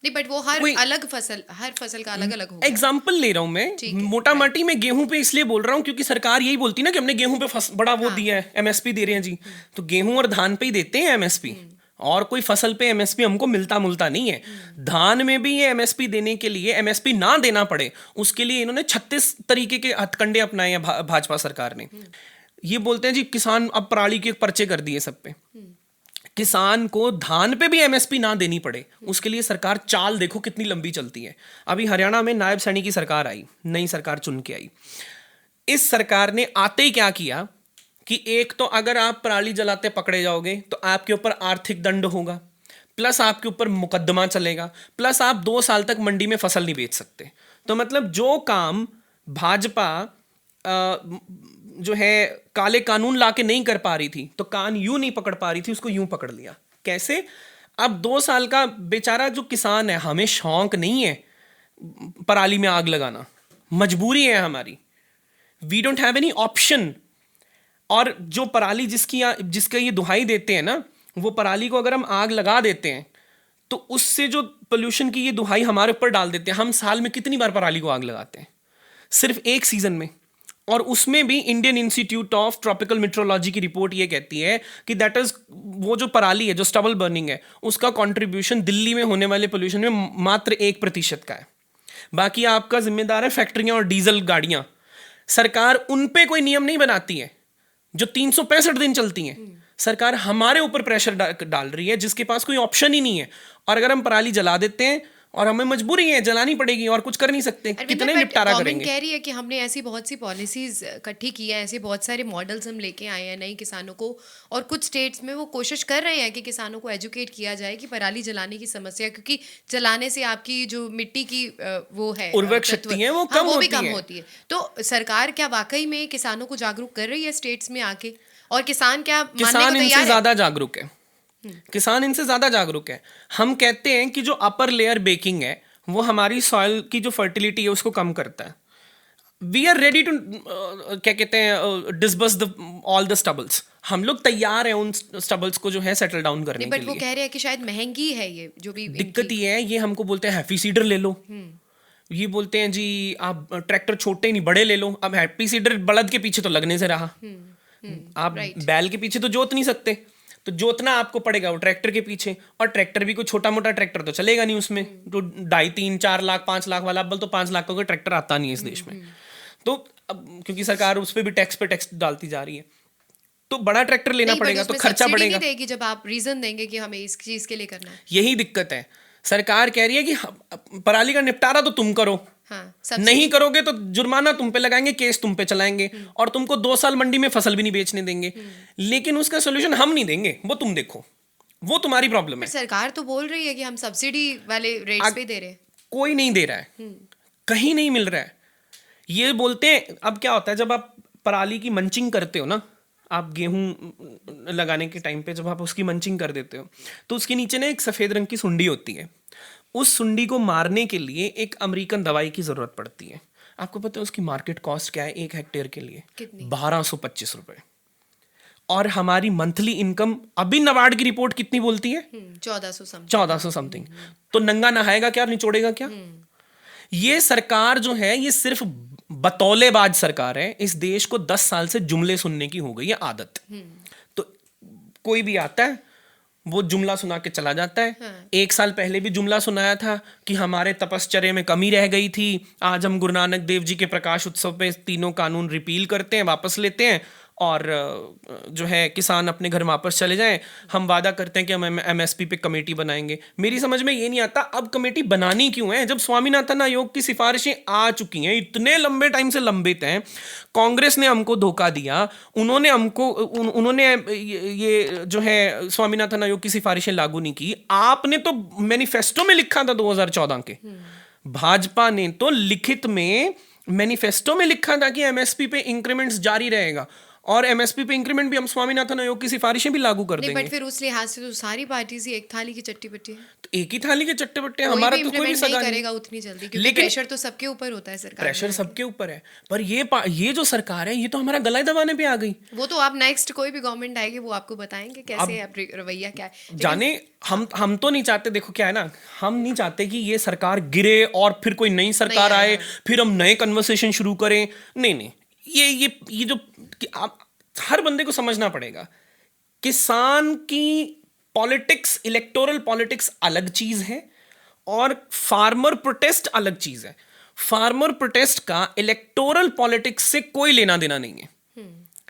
नहीं, बट वो हर फसल का अलग अलग होगा। एग्जाम्पल ले रहा हूं मैं, मोटा माटी में गेहूं पे इसलिए बोल रहा हूं क्योंकि सरकार यही बोलती ना कि हमने गेहूं पे बड़ा वो दिया है, एमएसपी दे रहे हैं जी। तो गेहूं और धान पे ही देते हैं एमएसपी, और कोई फसल पे एमएसपी हमको मिलता नहीं है। धान में भी ये एमएसपी देने के लिए, एमएसपी ना देना पड़े उसके लिए इन्होंने 36 तरीके के हथकंडे अपनाए हैं भाजपा सरकार ने। ये बोलते हैं जी किसान अब पराली के पर्चे कर दिए सब पे, किसान को धान पे भी एमएसपी ना देनी पड़े उसके लिए सरकार चाल देखो कितनी लंबी चलती है। अभी हरियाणा में नायब सैनी की सरकार आई, नई सरकार चुन के आई। इस सरकार ने आते ही क्या किया कि एक तो अगर आप पराली जलाते पकड़े जाओगे तो आपके ऊपर आर्थिक दंड होगा, प्लस आपके ऊपर मुकदमा चलेगा, प्लस आप 2 साल तक मंडी में फसल नहीं बेच सकते। तो मतलब जो काम भाजपा जो है काले कानून लाके नहीं कर पा रही थी, तो कान यूं नहीं पकड़ पा रही थी, उसको यूं पकड़ लिया। कैसे? अब 2 साल का बेचारा जो किसान है, हमें शौक नहीं है पराली में आग लगाना, मजबूरी है हमारी, we don't have any option. और जो पराली जिसका ये दुहाई देते हैं ना, वो पराली को अगर हम आग लगा देते हैं तो उससे जो पोल्यूशन की ये दुहाई हमारे ऊपर डाल देते हैं। हम साल में कितनी बार पराली को आग लगाते हैं? सिर्फ एक सीजन में, और उसमें भी Indian institute of tropical metrology की रिपोर्ट ये कहती है कि दैट इज, वो जो पराली है, जो स्टबल बर्निंग है, उसका कंट्रीब्यूशन दिल्ली में होने वाले पोल्यूशन में मात्र 1% का है। बाकी आपका जिम्मेदार है फैक्ट्रियां और डीजल गाड़ियां। सरकार उन पे कोई नियम नहीं बनाती है जो 365 दिन चलती हैं। सरकार हमारे ऊपर प्रेशर डाल रही है जिसके पास कोई ऑप्शन ही नहीं है। और अगर हम पराली जला देते हैं और हमें मजबूरी है, जलानी पड़ेगी और कुछ कर नहीं सकते, कितने निपटारा करेंगे? कह रही है कि हमने ऐसी बहुत सी पॉलिसीज इकट्ठी की है, ऐसे बहुत सारे मॉडल्स हम लेके आए हैं नई किसानों को, और कुछ स्टेट्स में वो कोशिश कर रहे हैं कि किसानों को एजुकेट किया जाए कि पराली जलाने की समस्या, क्योंकि जलाने से आपकी जो मिट्टी की वो है उर्वरक शक्ति है वो भी कम होती है। तो सरकार क्या वाकई में किसानों को जागरूक कर रही है स्टेट्स में आके? और किसान क्या मानने को किसान तैयार इनसे है? ज्यादा जागरूक है। किसान इनसे ज्यादा जागरूक है। हम कहते हैं कि जो अपर लेयर बेकिंग है वो हमारी सॉइल की जो फर्टिलिटी है उसको कम करता है। वी आर रेडी टू क्या कहते हैं, डिसबर्स ऑल द स्टबल्स। हम लोग तैयार हैं उन स्टबल्स को जो है सेटल डाउन करने के लिए। बट वो कह रहे हैं कि शायद महंगी है ये जो भी। दिक्कत ये है, ये हमको बोलते हैं हैप्पी सीडर ले लो, ये बोलते हैं जी आप ट्रैक्टर छोटे नहीं बड़े ले लो। अब हैप्पी सीडर बलद के पीछे तो लगने से रहा, आप बैल के पीछे तो जोत नहीं सकते, तो जोतना आपको पड़ेगा वो ट्रैक्टर के पीछे। और ट्रैक्टर भी कोई छोटा मोटा ट्रैक्टर तो चलेगा नहीं उसमें, तो 2.5, 3, 4 लाख 5 लाख वाला, अब तो 5 लाख का कोई ट्रैक्टर आता नहीं है इस देश में। तो अब क्योंकि सरकार उस पर भी टैक्स पे टैक्स डालती जा रही है, तो बड़ा ट्रैक्टर लेना पड़ेगा, तो खर्चा बढ़ेगा। नहीं देगी जब आप रीजन देंगे कि हमें इस चीज के लिए करना है। यही दिक्कत है। सरकार कह रही है कि पराली का निपटारा तो तुम करो, हाँ, नहीं करोगे तो जुर्माना तुम पे लगाएंगे, केस तुम पे चलाएंगे, और तुमको 2 साल मंडी में फसल भी नहीं बेचने देंगे। लेकिन उसका सोल्यूशन हम नहीं देंगे, वो तुम देखो, वो तुम्हारी प्रॉब्लम है। सरकार तो बोल रही है कि हम सब्सिडी वाले रेट्स पे दे रहे हैं। कोई नहीं दे रहा है, कहीं नहीं मिल रहा है। ये बोलते हैं, अब क्या होता है जब आप पराली की मंचिंग करते हो ना, आप गेहूं लगाने के टाइम पे जब आप उसकी मंचिंग कर देते हो तो उसके नीचे ना एक सफेद रंग की सुंडी होती है। उस सुंडी को मारने के लिए एक अमेरिकन दवाई की जरूरत पड़ती है। आपको पता है उसकी मार्केट कॉस्ट क्या है 1 हेक्टेयर के लिए? 1225 रुपए। और हमारी मंथली इनकम अभी नाबार्ड की रिपोर्ट कितनी बोलती है? 1400 समथिंग। तो नंगा नहाएगा क्या और निचोड़ेगा क्या? ये सरकार जो है ये सिर्फ बतौलेबाज सरकार है। इस देश को 10 साल से जुमले सुनने की हो गई है आदत। तो कोई भी आता है वो जुमला सुना के चला जाता है। हाँ। 1 साल पहले भी जुमला सुनाया था कि हमारे तपश्चर्या में कमी रह गई थी, आज हम गुरु नानक देव जी के प्रकाश उत्सव पे तीनों कानून रिपील करते हैं, वापस लेते हैं और जो है किसान अपने घर वापस चले जाएं। हम वादा करते हैं कि हम एमएसपी पे कमेटी बनाएंगे। मेरी समझ में ये नहीं आता अब कमेटी बनानी क्यों है, जब स्वामीनाथन आयोग की सिफारिशें आ चुकी हैं, इतने लंबे टाइम से लंबित हैं। कांग्रेस ने हमको धोखा दिया, उन्होंने हमको उन्होंने ये जो है स्वामीनाथन आयोग की सिफारिशें लागू नहीं की। आपने तो मैनिफेस्टो में लिखा था 2014 के, भाजपा ने तो लिखित में मैनिफेस्टो में लिखा था कि एमएसपी पे इंक्रीमेंट्स जारी रहेगा और एमएसपी पे इंक्रीमेंट भी हम स्वामीनाथन आयोग की सिफारिशें भी लागू कर नहीं, देंगे। बट फिर उस लिहाज से तो सारी पार्टीज ही एक थाली की चट्टी बट्टी है। तो एक ही थाली के चट्टे बट्टे, कोई हमारा भी तो कोई भी implement सगा नहीं नहीं। करेगा उतनी जल्दी, क्योंकि लेकिन प्रेशर तो सबके ऊपर होता है सरकार प्रेशर में। सबके ऊपर है, पर ये जो सरकार है ये तो हमारा गला दबाने पे आ गई। वो तो आप नेक्स्ट कोई भी गवर्नमेंट आएगी वो आपको बताएंगे कैसे आप रवैया क्या है। जाने हम तो नहीं चाहते, देखो क्या है ना, हम नहीं चाहते कि ये सरकार गिरे और फिर कोई नई सरकार आए, फिर हम नए कन्वर्सेशन शुरू करें। नहीं, ये जो कि आप हर बंदे को समझना पड़ेगा, किसान की पॉलिटिक्स, इलेक्टोरल पॉलिटिक्स अलग चीज है और फार्मर प्रोटेस्ट अलग चीज है। फार्मर प्रोटेस्ट का इलेक्टोरल पॉलिटिक्स से कोई लेना देना नहीं है।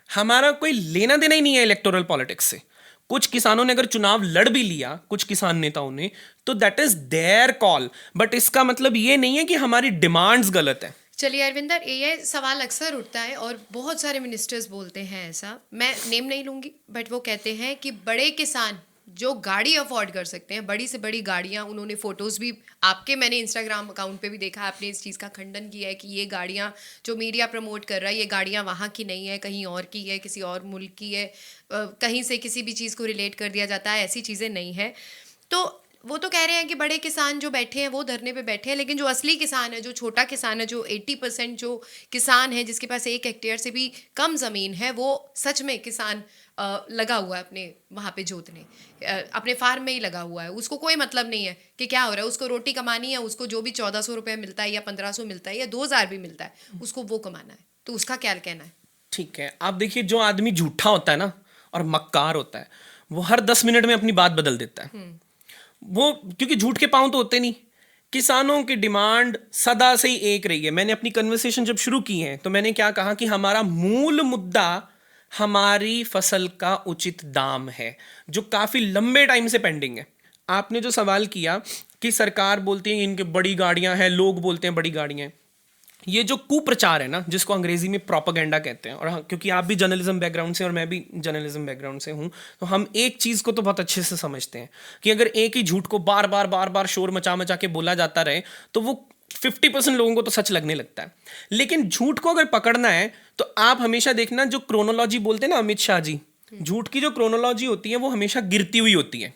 हमारा कोई लेना देना ही नहीं है इलेक्टोरल पॉलिटिक्स से। कुछ किसानों ने अगर चुनाव लड़ भी लिया, कुछ किसान नेताओं ने, तो that is their call, but इसका मतलब ये नहीं है कि हमारी डिमांड्स गलत है। चलिए अरविंदर, ये सवाल अक्सर उठता है और बहुत सारे मिनिस्टर्स बोलते हैं ऐसा, मैं नेम नहीं लूंगी, बट वो कहते हैं कि बड़े किसान जो गाड़ी अफोर्ड कर सकते हैं, बड़ी से बड़ी गाड़ियां, उन्होंने फोटोज भी आपके, मैंने इंस्टाग्राम अकाउंट पे भी देखा, आपने इस चीज़ का खंडन किया है कि ये गाड़ियां जो मीडिया प्रमोट कर रहा है, ये गाड़ियां वहाँ की नहीं है, कहीं और की है, किसी और मुल्क की है, कहीं से किसी भी चीज़ को रिलेट कर दिया जाता है, ऐसी चीज़ें नहीं है। तो वो तो कह रहे हैं कि बड़े किसान जो बैठे हैं वो धरने पे बैठे हैं, लेकिन जो असली किसान है, जो छोटा किसान है, जो 80% जो किसान है जिसके पास 1 हेक्टेयर से भी कम ज़मीन है, वो सच में किसान लगा हुआ है अपने वहाँ पे जोतने, अपने फार्म में ही लगा हुआ है, उसको कोई मतलब नहीं है कि क्या हो रहा है, उसको रोटी कमानी है, उसको जो भी 1400 रुपये मिलता है या 1500 मिलता है या 2000 भी मिलता है, उसको वो कमाना है। तो उसका क्या कहना है? ठीक है, आप देखिए, जो आदमी झूठा होता है ना और मक्कार होता है, वो हर 10 मिनट में अपनी बात बदल देता है। वो क्योंकि झूठ के पांव तो होते नहीं। किसानों की डिमांड सदा से ही एक रही है। मैंने अपनी कन्वर्सेशन जब शुरू की है तो मैंने क्या कहा कि हमारा मूल मुद्दा हमारी फसल का उचित दाम है, जो काफी लंबे टाइम से पेंडिंग है। आपने जो सवाल किया कि सरकार बोलती है इनके बड़ी गाड़ियां हैं, लोग बोलते हैं बड़ी गाड़ियां हैं, ये जो कुप्रचार है ना, जिसको अंग्रेजी में प्रोपेगेंडा कहते हैं, और क्योंकि आप भी जर्नलिज्म बैकग्राउंड से और मैं भी जर्नलिज्म बैकग्राउंड से हूं, तो हम एक चीज को तो बहुत अच्छे से समझते हैं कि अगर एक ही झूठ को बार बार शोर मचा मचा के बोला जाता रहे तो वो 50% लोगों को तो सच लगने लगता है। लेकिन झूठ को अगर पकड़ना है तो आप हमेशा देखना, जो क्रोनोलॉजी बोलते हैं ना अमित शाह जी, झूठ की जो क्रोनोलॉजी होती है वो हमेशा गिरती हुई होती है।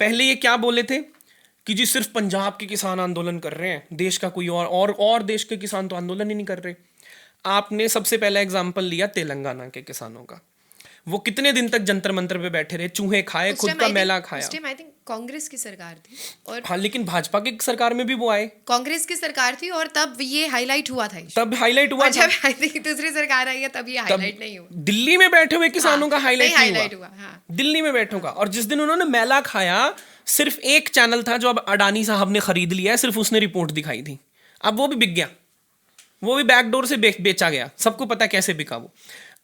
पहले ये क्या बोले थे कि जी सिर्फ पंजाब के किसान आंदोलन कर रहे हैं, देश का कोई और देश के किसान तो आंदोलन ही नहीं कर रहे। आपने सबसे पहला एग्जांपल लिया तेलंगाना के किसानों का। वो कितने दिन तक जंतर मंतर पे बैठे रहे, चूहे खाए, खुद का मैला खाया। उस टाइम आई थिंक कांग्रेस की सरकार थी, और हाँ, लेकिन भाजपा की सरकार में भी वो आए, कांग्रेस की सरकार थी, और तब ये हाईलाइट हुआ था। तब हाईलाइट हुआ था। जब आई थिंक दूसरी सरकार आई है तब ये हाईलाइट नहीं हुआ। दिल्ली में बैठे हुए किसानों का हाईलाइट हुआ। हाँ। दिल्ली में बैठों का। और जिस दिन उन्होंने मैला खाया, सिर्फ एक चैनल था जो अब अडानी साहब ने खरीद लिया है, सिर्फ उसने रिपोर्ट दिखाई थी। अब वो भी बिक गया, वो भी बैकडोर से बेचा गया, सबको पता कैसे बिका वो।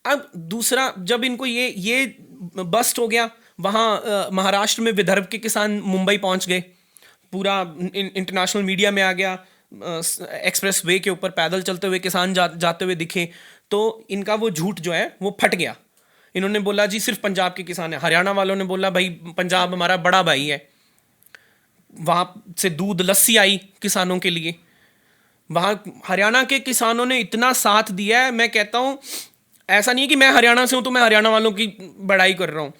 अब दूसरा, जब इनको ये बस्ट हो गया, वहाँ महाराष्ट्र में विदर्भ के किसान मुंबई पहुँच गए, पूरा इंटरनेशनल मीडिया में आ गया, एक्सप्रेस वे के ऊपर पैदल चलते हुए किसान जाते हुए दिखे, तो इनका वो झूठ जो है वो फट गया। इन्होंने बोला जी सिर्फ पंजाब के किसान है। हरियाणा वालों ने बोला भाई पंजाब हमारा बड़ा भाई है, वहाँ से दूध लस्सी आई किसानों के लिए। वहाँ हरियाणा के किसानों ने इतना साथ दिया है, मैं कहता हूँ ऐसा नहीं है कि मैं हरियाणा से हूँ तो मैं हरियाणा वालों की बड़ाई कर रहा हूँ।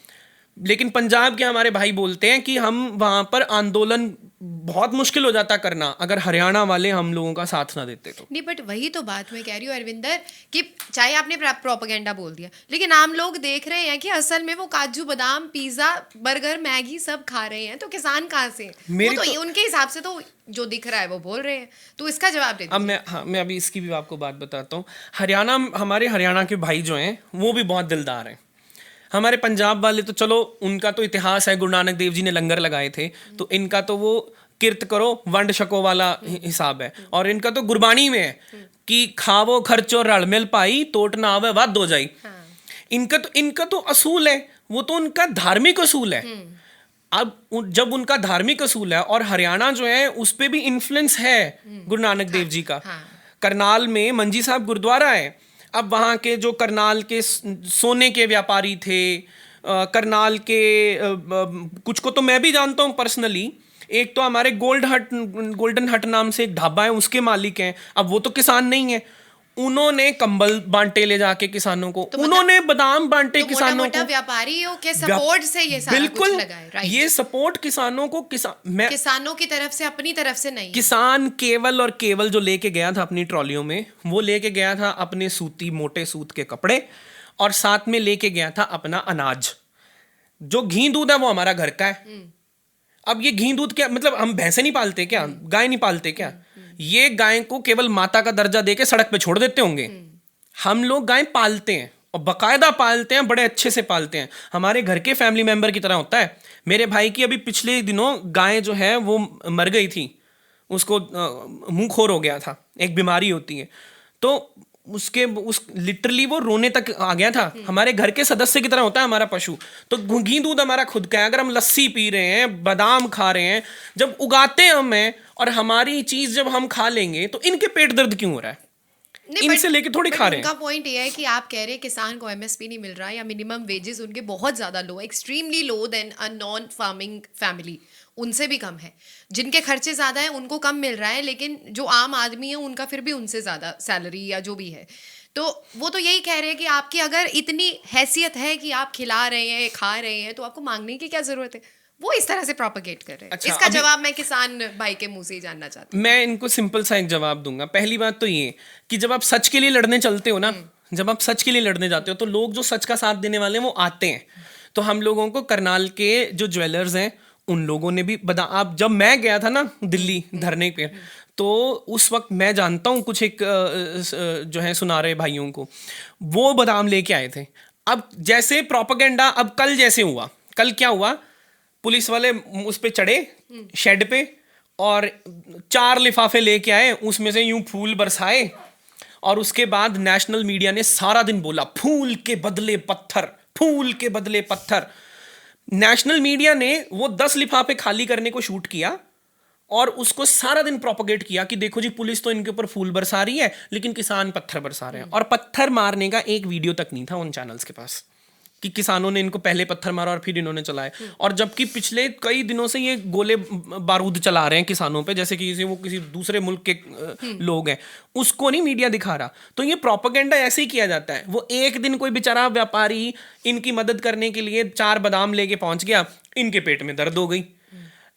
लेकिन पंजाब के हमारे भाई बोलते हैं कि हम वहां पर आंदोलन बहुत मुश्किल हो जाता करना अगर हरियाणा वाले हम लोगों का साथ ना देते तो। नहीं, बट वही तो बात मैं कह रही हूँ अरविंदर, कि चाहे आपने प्रोपेगेंडा बोल दिया, लेकिन आम लोग देख रहे हैं कि असल में वो काजू बादाम पिज्जा बर्गर मैगी सब खा रहे हैं, तो किसान कहाँ से? वो तो उनके हिसाब से तो जो दिख रहा है वो बोल रहे हैं, तो इसका जवाब दे अब मैं अभी इसकी भी आपको बात बताता हूँ। हमारे हरियाणा के भाई जो हैं वो भी बहुत दिलदार हैं। हमारे पंजाब वाले तो चलो उनका तो इतिहास है, गुरु नानक देव जी ने लंगर लगाए थे, तो इनका तो वो किरत करो वंड छको वाला हिसाब है। और इनका तो गुरबाणी में है कि खावो खर्चो रल मिल पाई तोट ना आवे वाद हो जाई। इनका तो असूल है, वो तो उनका धार्मिक असूल है। अब जब उनका धार्मिक असूल है और हरियाणा जो है उस पे भी इन्फ्लुएंस है गुरु नानक देव जी का। करनाल में मंजी साहब गुरुद्वारा है। अब वहाँ के जो करनाल के सोने के व्यापारी थे, करनाल के कुछ को तो मैं भी जानता हूँ पर्सनली। एक तो हमारे गोल्डन हट नाम से एक ढाबा है, उसके मालिक हैं। अब वो तो किसान नहीं है, उन्होंने कंबल बांटे ले जाके किसानों को, तो उन्होंने बादाम बांटे तो किसानों को। व्यापारियों के सपोर्ट से ये सारा कुछ लगा है, राइट? ये सपोर्ट किसानों को किसानों की तरफ से, अपनी तरफ से नहीं। किसान केवल और केवल जो लेके गया था अपनी ट्रॉलियों में, वो लेके गया था अपने सूती मोटे सूत के कपड़े, और साथ में लेके गया था अपना अनाज। जो घी दूध है वो हमारा घर का है। अब ये घी दूध क्या मतलब, हम भैंसे नहीं पालते क्या, गाय नहीं पालते क्या? ये गाय को केवल माता का दर्जा देके सड़क पे छोड़ देते होंगे। हम लोग गाय पालते हैं और बकायदा पालते हैं, बड़े अच्छे से पालते हैं, हमारे घर के फैमिली मेंबर की तरह होता है। मेरे भाई की अभी पिछले दिनों गाय जो है वो मर गई थी, उसको मुंह खोर हो गया था, एक बीमारी होती है। तो लिटरली वो रोने तक आ गया था। हमारे घर के सदस्य की तरह होता है हमारा पशु। तो घी दूध हमारा खुद का है। अगर हम लस्सी पी रहे हैं, बादाम खा रहे हैं, जब उगाते हम हैं और हमारी चीज जब हम खा लेंगे तो इनके पेट दर्द क्यों हो रहा है? इनसे लेके थोड़ी खा रहे हैं। उनका पॉइंट ये है कि आप कह रहे हैं किसान को एमएसपी नहीं मिल रहा है, या मिनिमम वेजेस उनके बहुत ज्यादा low, extremely low than a non farming family, उनसे भी कम है। जिनके खर्चे ज्यादा है उनको कम मिल रहा है, लेकिन जो आम आदमी है उनका फिर भी उनसे ज्यादा सैलरी या जो भी है। तो वो तो यही कह रहे हैं कि आपकी अगर इतनी हैसियत है कि आप खिला रहे हैं, खा रहे हैं, तो आपको मांगने की क्या जरूरत है? वो इस तरह से प्रोपेगेट कर रहे हैं। अच्छा, इसका जवाब मैं किसान भाई के मुंह से ही जानना चाहती हूँ। मैं इनको सिंपल सा एक जवाब दूंगा। पहली बात तो ये कि जब आप सच के लिए लड़ने चलते हो ना, जब आप सच के लिए लड़ने जाते हो, तो लोग जो सच का साथ देने वाले हैं वो आते हैं। तो हम लोगों को करनाल के जो ज्वेलर्स हैं उन लोगों ने भी आप जब मैं गया था ना दिल्ली धरने पे, तो उस वक्त मैं जानता हूँ कुछ एक जो है सुनारे भाइयों को, वो बादाम लेके आए थे। अब जैसे प्रोपेगेंडा, अब कल जैसे हुआ, कल क्या हुआ, पुलिस वाले उस पे चढ़े शेड पे और 4 लिफाफे लेके आए, उसमें से यूं फूल बरसाए, और उसके बाद नेशनल मीडिया ने सारा दिन बोला फूल के बदले पत्थर, फूल के बदले पत्थर। नेशनल मीडिया ने वो 10 लिफाफे खाली करने को शूट किया और उसको सारा दिन प्रोपोगेट किया कि देखो जी पुलिस तो इनके ऊपर फूल बरसा रही है लेकिन किसान पत्थर बरसा रहे हैं। और पत्थर मारने का एक वीडियो तक नहीं था उन चैनल्स के पास कि किसानों ने इनको पहले पत्थर मारा और फिर इन्होंने चलाए। और जबकि पिछले कई दिनों से ये गोले बारूद चला रहे हैं किसानों पे, जैसे कि वो किसी दूसरे मुल्क के लोग हैं, उसको नहीं मीडिया दिखा रहा। तो ये प्रोपेगेंडा ऐसे ही किया जाता है। वो एक दिन कोई बेचारा व्यापारी इनकी मदद करने के लिए 4 बादाम लेके पहुंच गया, इनके पेट में दर्द हो गई।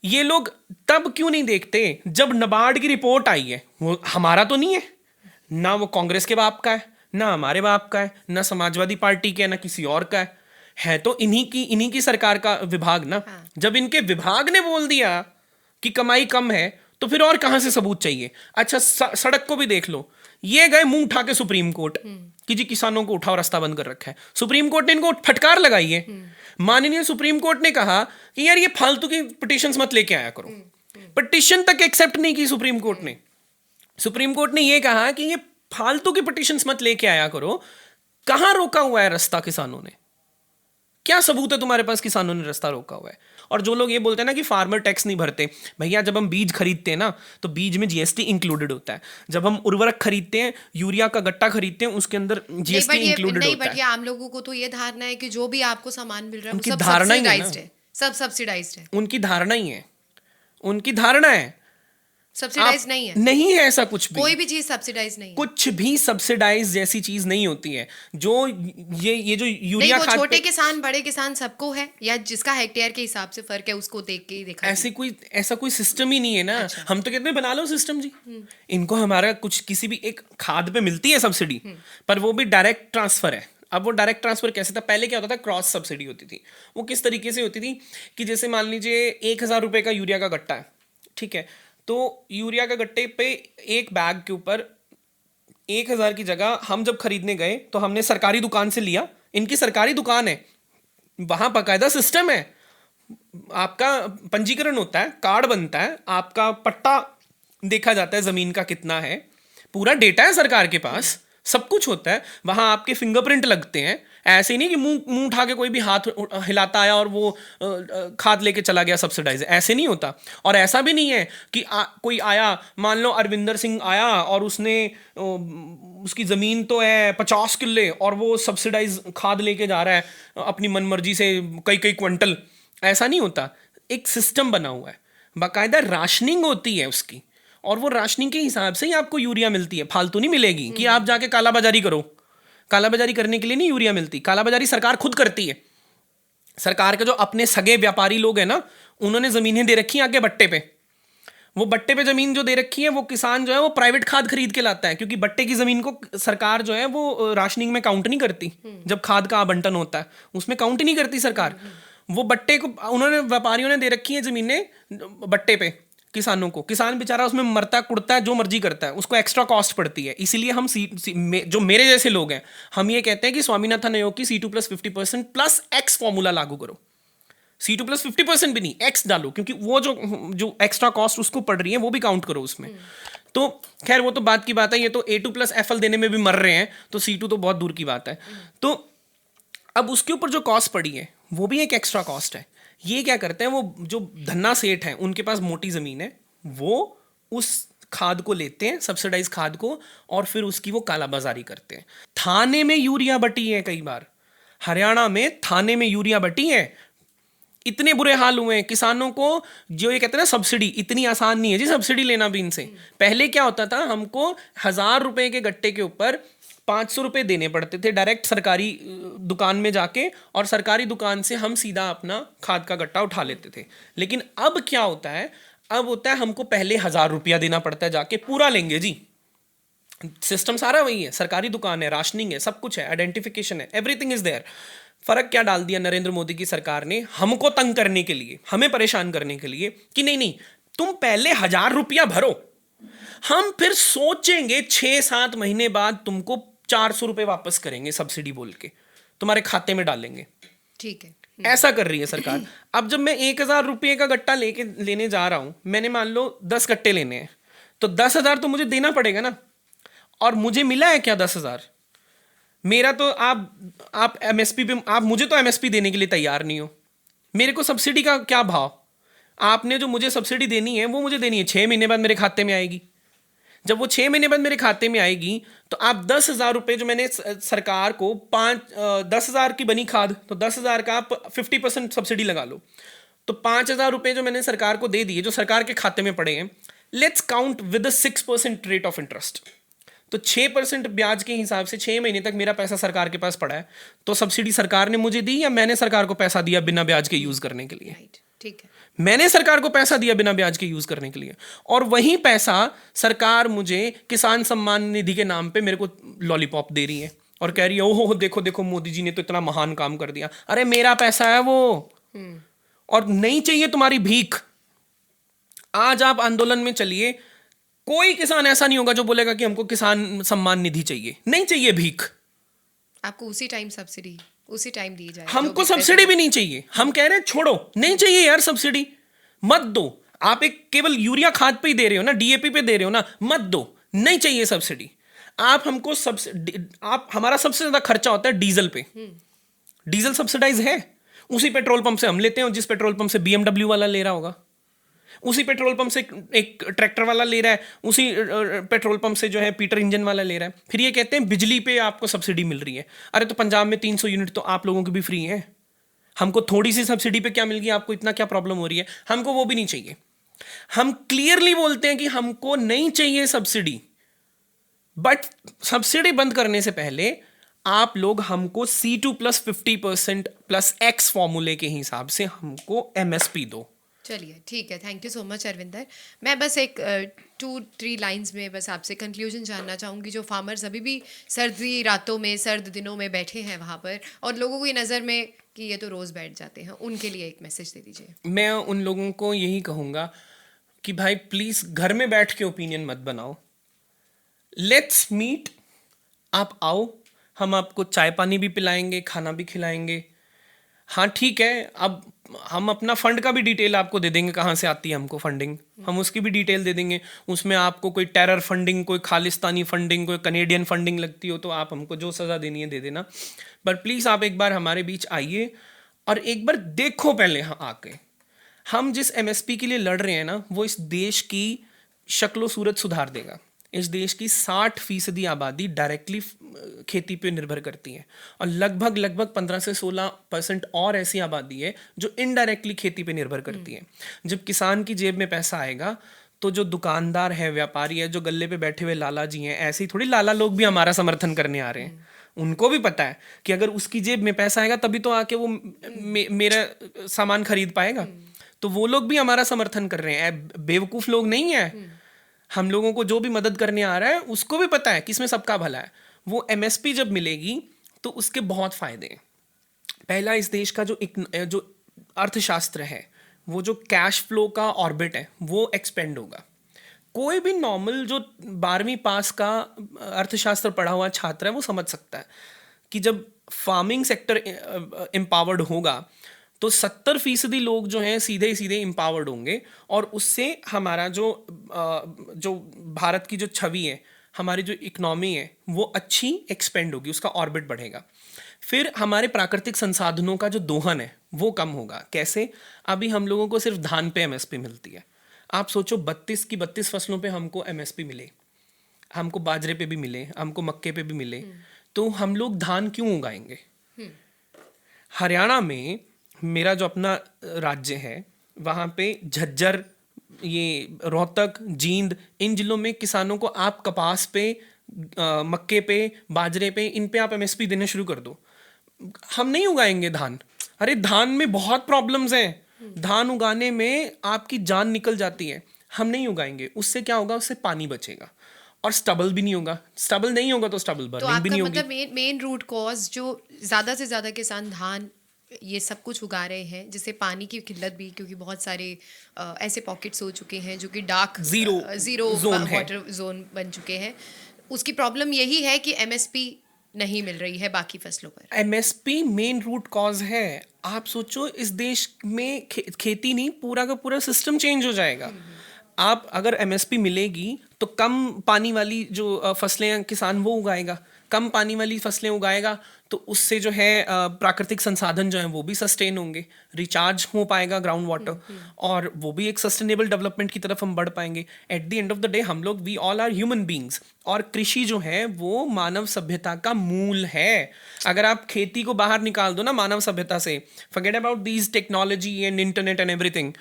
ये लोग तब क्यों नहीं देखते जब नाबार्ड की रिपोर्ट आई है? वो हमारा तो नहीं है ना, वो कांग्रेस के बाप का है ना, हमारे बाप का है ना, समाजवादी पार्टी के है ना किसी और का है तो इन्हीं की सरकार का विभाग ना। जब इनके विभाग ने बोल दिया कि कमाई कम है तो फिर और कहां से सबूत चाहिए? अच्छा, सड़क को भी देख लो, ये गए मुंह उठा के सुप्रीम कोर्ट कि जी किसानों को उठाओ, रास्ता बंद कर रखा है। सुप्रीम कोर्ट ने इनको फटकार लगाई है। माननीय सुप्रीम कोर्ट ने कहा कि यार ये फालतू की पिटीशंस मत लेके आया करो। पिटीशन तक एक्सेप्ट नहीं की सुप्रीम कोर्ट ने। सुप्रीम कोर्ट ने ये कहा कि ये फालतू की पिटीशंस मत लेके आया करो। कहां रोका हुआ है रास्ता किसानों ने? क्या सबूत है तुम्हारे पास किसानों ने रास्ता रोका हुआ है? और जो लोग ये बोलते हैं ना कि फार्मर टैक्स नहीं भरते, भैया जब हम बीज खरीदते हैं ना तो बीज में जीएसटी इंक्लूडेड होता है। जब हम उर्वरक खरीदते हैं, यूरिया का गट्टा खरीदते हैं, उसके अंदर जीएसटी इंक्लूडेड होता है। बट ये आम लोगों को तो ये धारणा है कि जो भी आपको सामान मिल रहा है उनकी वो सब धारणा ही है सब्सिडाइज्ड है, सब सब्सिडाइज्ड है। उनकी धारणा ही है, उनकी धारणा है। सब्सिडाइज नहीं है, नहीं है ऐसा कुछ भी। कोई भी चीज सब्सिडाइज नहीं है। कुछ भी सब्सिडाइज जैसी चीज नहीं होती है। जो ये जो नहीं, यूरिया वो खाद छोटे पे किसान बड़े किसान सबको है, या जिसका हेक्टेयर के हिसाब से फर्क है उसको देख के ही देखा। ऐसा कोई सिस्टम ही नहीं है ना। अच्छा। हम तो कहते हैं बना लो सिस्टम जी। इनको हमारा कुछ किसी भी एक खाद पे मिलती है सब्सिडी, पर वो भी डायरेक्ट ट्रांसफर है। अब वो डायरेक्ट ट्रांसफर कैसे था? पहले क्या होता था, क्रॉस सब्सिडी होती थी। वो किस तरीके से होती थी कि जैसे मान लीजिए 1,000 रुपए का यूरिया का गट्टा है, ठीक है, तो यूरिया का गट्टे पे एक बैग के ऊपर 1,000 की जगह हम जब खरीदने गए तो हमने सरकारी दुकान से लिया। इनकी सरकारी दुकान है, वहां बाकायदा सिस्टम है, आपका पंजीकरण होता है, कार्ड बनता है, आपका पट्टा देखा जाता है जमीन का कितना है, पूरा डेटा है सरकार के पास, सब कुछ होता है। वहां आपके फिंगरप्रिंट लगते हैं। ऐसे ही नहीं कि मुंह मुंह उठा के कोई भी हाथ हिलाता आया और वो खाद लेके चला गया सब्सिडाइज, ऐसे नहीं होता। और ऐसा भी नहीं है कि कोई आया, मान लो अरविंदर सिंह आया और उसने उसकी ज़मीन तो है 50 किल्ले और वो सब्सिडाइज खाद लेके जा रहा है अपनी मनमर्जी से कई कई क्विंटल। ऐसा नहीं होता। एक सिस्टम बना हुआ है, बाकायदा राशनिंग होती है उसकी, और वो राशनिंग के हिसाब से ही आपको यूरिया मिलती है। फालतू नहीं मिलेगी कि आप जाके कालाबाजारी करो। कालाबाजारी करने के लिए नहीं यूरिया मिलती, कालाबाजारी सरकार खुद करती है। सरकार के जो अपने सगे व्यापारी लोग हैं ना, उन्होंने जमीनें दे रखी हैं आगे बट्टे पे। वो बट्टे पे जमीन जो दे रखी है, वो किसान जो है वो प्राइवेट खाद खरीद के लाता है, क्योंकि बट्टे की जमीन को सरकार जो है वो राशनिंग में काउंट नहीं करती। जब खाद का आवंटन होता है उसमें काउंट ही नहीं करती सरकार। वो बट्टे को उन्होंने व्यापारियों ने दे रखी है जमीनें बट्टे पे किसानों को। किसान बेचारा उसमें मरता कुड़ता है, जो मर्जी करता है, उसको एक्स्ट्रा कॉस्ट पड़ती है। इसीलिए हम जो मेरे जैसे लोग हैं, हम ये कहते हैं कि स्वामीनाथन आयोग की C2+50% प्लस एक्स फॉर्मूला लागू करो। C2+50% भी नहीं, एक्स डालो, क्योंकि वो जो एक्स्ट्रा कॉस्ट उसको पड़ रही है वो भी काउंट करो उसमें। तो खैर वो तो बात की बात है, ये तो A2+FL देने में भी मर रहे हैं, तो C2 तो बहुत दूर की बात है। तो अब उसके ऊपर जो कॉस्ट पड़ी है वो भी एक एक्स्ट्रा कॉस्ट है। ये क्या करते हैं, वो जो धन्ना सेठ हैं उनके पास मोटी ज़मीन है, वो उस खाद को लेते हैं, सब्सिडाइज खाद को, और फिर उसकी वो कालाबाजारी करते हैं। थाने में यूरिया बटी है, कई बार हरियाणा में थाने में यूरिया बटी है। इतने बुरे हाल हुए हैं किसानों को। जो ये कहते हैं ना सब्सिडी, इतनी आसान नहीं है जी सब्सिडी लेना भी इनसे। पहले क्या होता था, हमको 1,000 रुपए के गट्टे के ऊपर 500 रुपये देने पड़ते थे डायरेक्ट सरकारी दुकान में जाके, और सरकारी दुकान से हम सीधा अपना खाद का गट्टा उठा लेते थे। लेकिन अब क्या होता है, अब होता है हमको पहले 1,000 रुपया देना पड़ता है, जाके पूरा लेंगे जी। सिस्टम सारा वही है, सरकारी दुकान है, राशनिंग है, सब कुछ है, आइडेंटिफिकेशन है, एवरीथिंग इज देयर। फर्क क्या डाल दिया नरेंद्र मोदी की सरकार ने, हमको तंग करने के लिए, हमें परेशान करने के लिए, कि नहीं नहीं तुम पहले 1,000 रुपया भरो, हम फिर सोचेंगे 6-7 महीने बाद तुमको 400 रुपये वापस करेंगे सब्सिडी बोल के, तुम्हारे खाते में डालेंगे। ठीक है। ऐसा कर रही है सरकार। अब जब मैं 1,000 रुपये का गट्टा लेने जा रहा हूं, मैंने मान लो 10 गट्टे लेने हैं, तो 10,000 तो मुझे देना पड़ेगा ना। और मुझे मिला है क्या 10,000? मेरा तो आप एमएसपी पे, आप मुझे तो एमएसपी देने के लिए तैयार नहीं हो। मेरे को सब्सिडी का क्या भाव? आपने जो मुझे सब्सिडी देनी है वो मुझे देनी है 6 महीने बाद मेरे खाते में आएगी। जब वो 6 महीने बाद मेरे खाते में आएगी, तो आप 10,000 रुपये जो मैंने सरकार को 10,000 की बनी खाद, तो 10,000 का आप 50% सब्सिडी लगा लो, तो 5,000 रुपये जो मैंने सरकार को दे दिए, जो सरकार के खाते में पड़े हैं, let's count with 6% rate of interest. तो 6% ब्याज के हिसाब से 6 महीने तक मेरा पैसा सरकार के पास पड़ा है। तो सब्सिडी सरकार ने मुझे दी या मैंने सरकार को पैसा दिया बिना ब्याज के यूज करने के लिए? ठीक है। मैंने सरकार को पैसा दिया बिना ब्याज के यूज करने के लिए, और वही पैसा सरकार मुझे किसान सम्मान निधि के नाम पे मेरे को लॉलीपॉप दे रही है और कह रही है ओहो देखो देखो मोदी जी ने तो इतना महान काम कर दिया। अरे मेरा पैसा है वो, और नहीं चाहिए तुम्हारी भीख। आज आप आंदोलन में चलिए, कोई किसान ऐसा नहीं होगा जो बोलेगा कि हमको किसान सम्मान निधि चाहिए। नहीं चाहिए भीख, आपको उसी टाइम सब्सिडी उसी टाइम दी जाए। हमको सब्सिडी भी नहीं चाहिए। हम कह रहे हैं छोड़ो, नहीं चाहिए यार सब्सिडी, मत दो। आप एक केवल यूरिया खाद पे ही दे रहे हो ना, डीएपी पे दे रहे हो ना, मत दो, नहीं चाहिए सब्सिडी। आप हमको आप हमारा सबसे ज्यादा खर्चा होता है डीजल पे। डीजल सब्सिडाइज है, उसी पेट्रोल पंप से हम लेते हैं, जिस पेट्रोल पंप से BMW वाला ले रहा होगा, उसी पेट्रोल पंप से एक ट्रैक्टर वाला ले रहा है, उसी पेट्रोल पंप से जो है पीटर इंजन वाला ले रहा है। फिर ये कहते हैं बिजली पे आपको सब्सिडी मिल रही है। अरे तो पंजाब में 300 यूनिट तो आप लोगों की भी फ्री है। हमको थोड़ी सी सब्सिडी पे क्या मिल गई, आपको इतना क्या प्रॉब्लम हो रही है? हमको वो भी नहीं चाहिए। हम क्लियरली बोलते हैं कि हमको नहीं चाहिए सब्सिडी, बट सब्सिडी बंद करने से पहले आप लोग हमको C2+50% +X फॉर्मूले के हिसाब से हमको MSP दो। चलिए ठीक है, thank you so much Arvinder. मैं बस एक 2-3 लाइंस में बस आपसे कंक्लूजन जानना चाहूँगी। जो फार्मर्स अभी भी सर्दी रातों में, सर्द दिनों में बैठे हैं वहाँ पर, और लोगों की नज़र में कि ये तो रोज़ बैठ जाते हैं, उनके लिए एक मैसेज दे दीजिए। मैं उन लोगों को यही कहूँगा कि भाई प्लीज़ घर में बैठ के ओपिनियन मत बनाओ, लेट्स मीट। आप आओ, हम आपको चाय पानी भी पिलाएंगे, खाना भी खिलाएंगे। हाँ ठीक है, अब हम अपना फंड का भी डिटेल आपको दे देंगे, कहाँ से आती है हमको फंडिंग, हम उसकी भी डिटेल दे देंगे। उसमें आपको कोई टेरर फंडिंग, कोई खालिस्तानी फंडिंग, कोई कनेडियन फंडिंग लगती हो तो आप हमको जो सज़ा देनी है दे देना। पर प्लीज़ आप एक बार हमारे बीच आइए और एक बार देखो पहले। हाँ आके हम जिस MSP के लिए लड़ रहे हैं ना, वो इस देश की शक्लो सूरत सुधार देगा। इस देश की 60% आबादी डायरेक्टली खेती पे निर्भर करती है, और लगभग लगभग 15 से 16% और ऐसी आबादी है जो इनडायरेक्टली खेती पे निर्भर करती है। जब किसान की जेब में पैसा आएगा तो जो दुकानदार है, व्यापारी है, जो गल्ले पे बैठे हुए लाला जी हैं, ऐसे ही थोड़ी लाला लोग भी हमारा समर्थन करने आ रहे हैं। उनको भी पता है कि अगर उसकी जेब में पैसा आएगा तभी तो आके वो मेरा सामान खरीद पाएगा। तो वो लोग भी हमारा समर्थन कर रहे हैं, बेवकूफ़ लोग नहीं है। हम लोगों को जो भी मदद करने आ रहा है उसको भी पता है कि इसमें सबका भला है। वो MSP जब मिलेगी तो उसके बहुत फायदे हैं। पहला, इस देश का जो अर्थशास्त्र है, वो जो कैश फ्लो का ऑर्बिट है, वो एक्सपेंड होगा। कोई भी नॉर्मल जो 12वीं पास का अर्थशास्त्र पढ़ा हुआ छात्र है वो समझ सकता है कि जब फार्मिंग सेक्टर एम्पावर्ड होगा तो 70% लोग जो हैं सीधे सीधे एम्पावर्ड होंगे, और उससे हमारा जो भारत की जो छवि है, हमारी जो इकोनॉमी है, वो अच्छी एक्सपेंड होगी, उसका ऑर्बिट बढ़ेगा। फिर हमारे प्राकृतिक संसाधनों का जो दोहन है वो कम होगा। कैसे? अभी हम लोगों को सिर्फ धान पे MSP मिलती है। आप सोचो 32 की 32 फसलों पे हमको MSP मिले, हमको बाजरे पे भी मिले, हमको मक्के पे भी मिले, तो हम लोग धान क्यों उगाएंगे? हरियाणा में मेरा जो अपना राज्य है, वहाँ पे झज्जर, ये रोहतक, जींद, इन जिलों में किसानों को आप कपास पे, मक्के पे, बाजरे पे, इन पे आप MSP देना शुरू कर दो। हम नहीं उगाएंगे धान। अरे धान में बहुत प्रॉब्लम्स हैं, धान उगाने में आपकी जान निकल जाती है। हम नहीं उगाएंगे। उससे क्या होगा? उससे पानी बचेगा, और स्टबल भी नहीं होगा। स्टबल नहीं होगा तो स्टबल तो बर्निंग भी आपका नहीं होगी। मतलब मेन रूट कॉज जो ज़्यादा से ज़्यादा किसान धान ये सब कुछ उगा रहे हैं, जिससे पानी की किल्लत भी, क्योंकि बहुत सारे ऐसे पॉकेट्स हो चुके हैं जो कि डार्क ज़ीरो जोन है। वाटर जोन बन चुके हैं, उसकी प्रॉब्लम यही है कि MSP नहीं मिल रही है बाकी फसलों पर। MSP मेन रूट कॉज है। आप सोचो, इस देश में खेती नहीं, पूरा का पूरा सिस्टम चेंज हो जाएगा। आप अगर MSP मिलेगी तो कम पानी वाली जो फसलें हैं किसान वो उगाएगा, कम पानी वाली फसलें उगाएगा, तो उससे जो है प्राकृतिक संसाधन जो हैं वो भी सस्टेन होंगे, रिचार्ज हो पाएगा ग्राउंड वाटर, और वो भी एक सस्टेनेबल डेवलपमेंट की तरफ हम बढ़ पाएंगे। At the end of the day हम लोग, we all are human beings, और कृषि जो है वो मानव सभ्यता का मूल है। अगर आप खेती को बाहर निकाल दो ना मानव सभ्यता से, forget about these technology and internet and everything,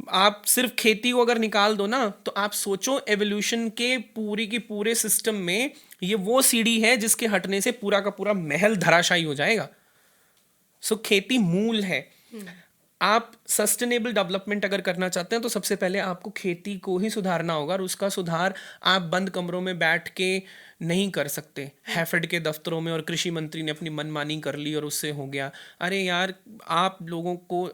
आप सिर्फ खेती को अगर निकाल दो ना, तो आप सोचो एवोल्यूशन के पूरी की पूरे सिस्टम में ये वो सीढ़ी है जिसके हटने से पूरा का पूरा महल धराशायी हो जाएगा। सो खेती मूल है। आप सस्टेनेबल डेवलपमेंट अगर करना चाहते हैं तो सबसे पहले आपको खेती को ही सुधारना होगा, और उसका सुधार आप बंद कमरों में बैठ के नहीं कर सकते। हैफेड के दफ्तरों में और कृषि मंत्री ने अपनी मनमानी कर ली और उससे हो गया। अरे यार, आप लोगों को,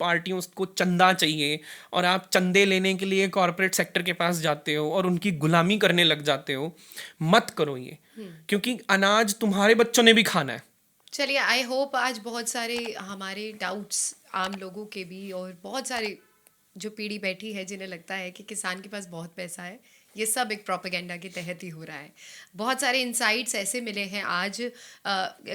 पार्टियों को चंदा चाहिए, और आप चंदे लेने के लिए कॉरपोरेट सेक्टर के पास जाते हो और उनकी गुलामी करने लग जाते हो। मत करो ये, क्योंकि अनाज तुम्हारे बच्चों ने भी खाना है। चलिए, आई होप आज बहुत सारे हमारे डाउट्स आम लोगों के भी, और बहुत सारे जो पीढ़ी बैठी है जिन्हें लगता है कि किसान के पास बहुत पैसा है, ये सब एक प्रोपेगेंडा के तहत ही हो रहा है। बहुत सारे इंसाइट्स ऐसे मिले हैं आज,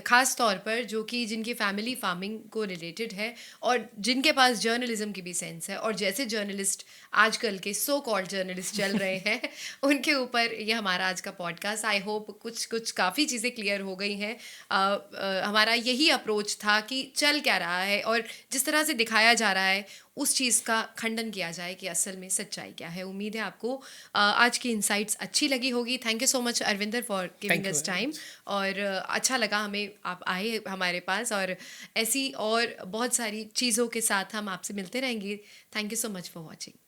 ख़ास तौर पर जो कि जिनकी फैमिली फार्मिंग को रिलेटेड है और जिनके पास जर्नलिज्म की भी सेंस है, और जैसे जर्नलिस्ट आजकल के सो कॉल्ड जर्नलिस्ट चल रहे हैं उनके ऊपर ये हमारा आज का पॉडकास्ट। आई होप कुछ कुछ काफ़ी चीज़ें क्लियर हो गई हैं। हमारा यही अप्रोच था कि चल क्या रहा है और जिस तरह से दिखाया जा रहा है उस चीज़ का खंडन किया जाए कि असल में सच्चाई क्या है। उम्मीद है आपको आज की इंसाइट्स अच्छी लगी होगी। Thank you so much Arvinder for giving thank you us very time. Much. और अच्छा लगा हमें आप आए हमारे पास, और ऐसी और बहुत सारी चीज़ों के साथ हम आपसे मिलते रहेंगे। Thank you so much for watching.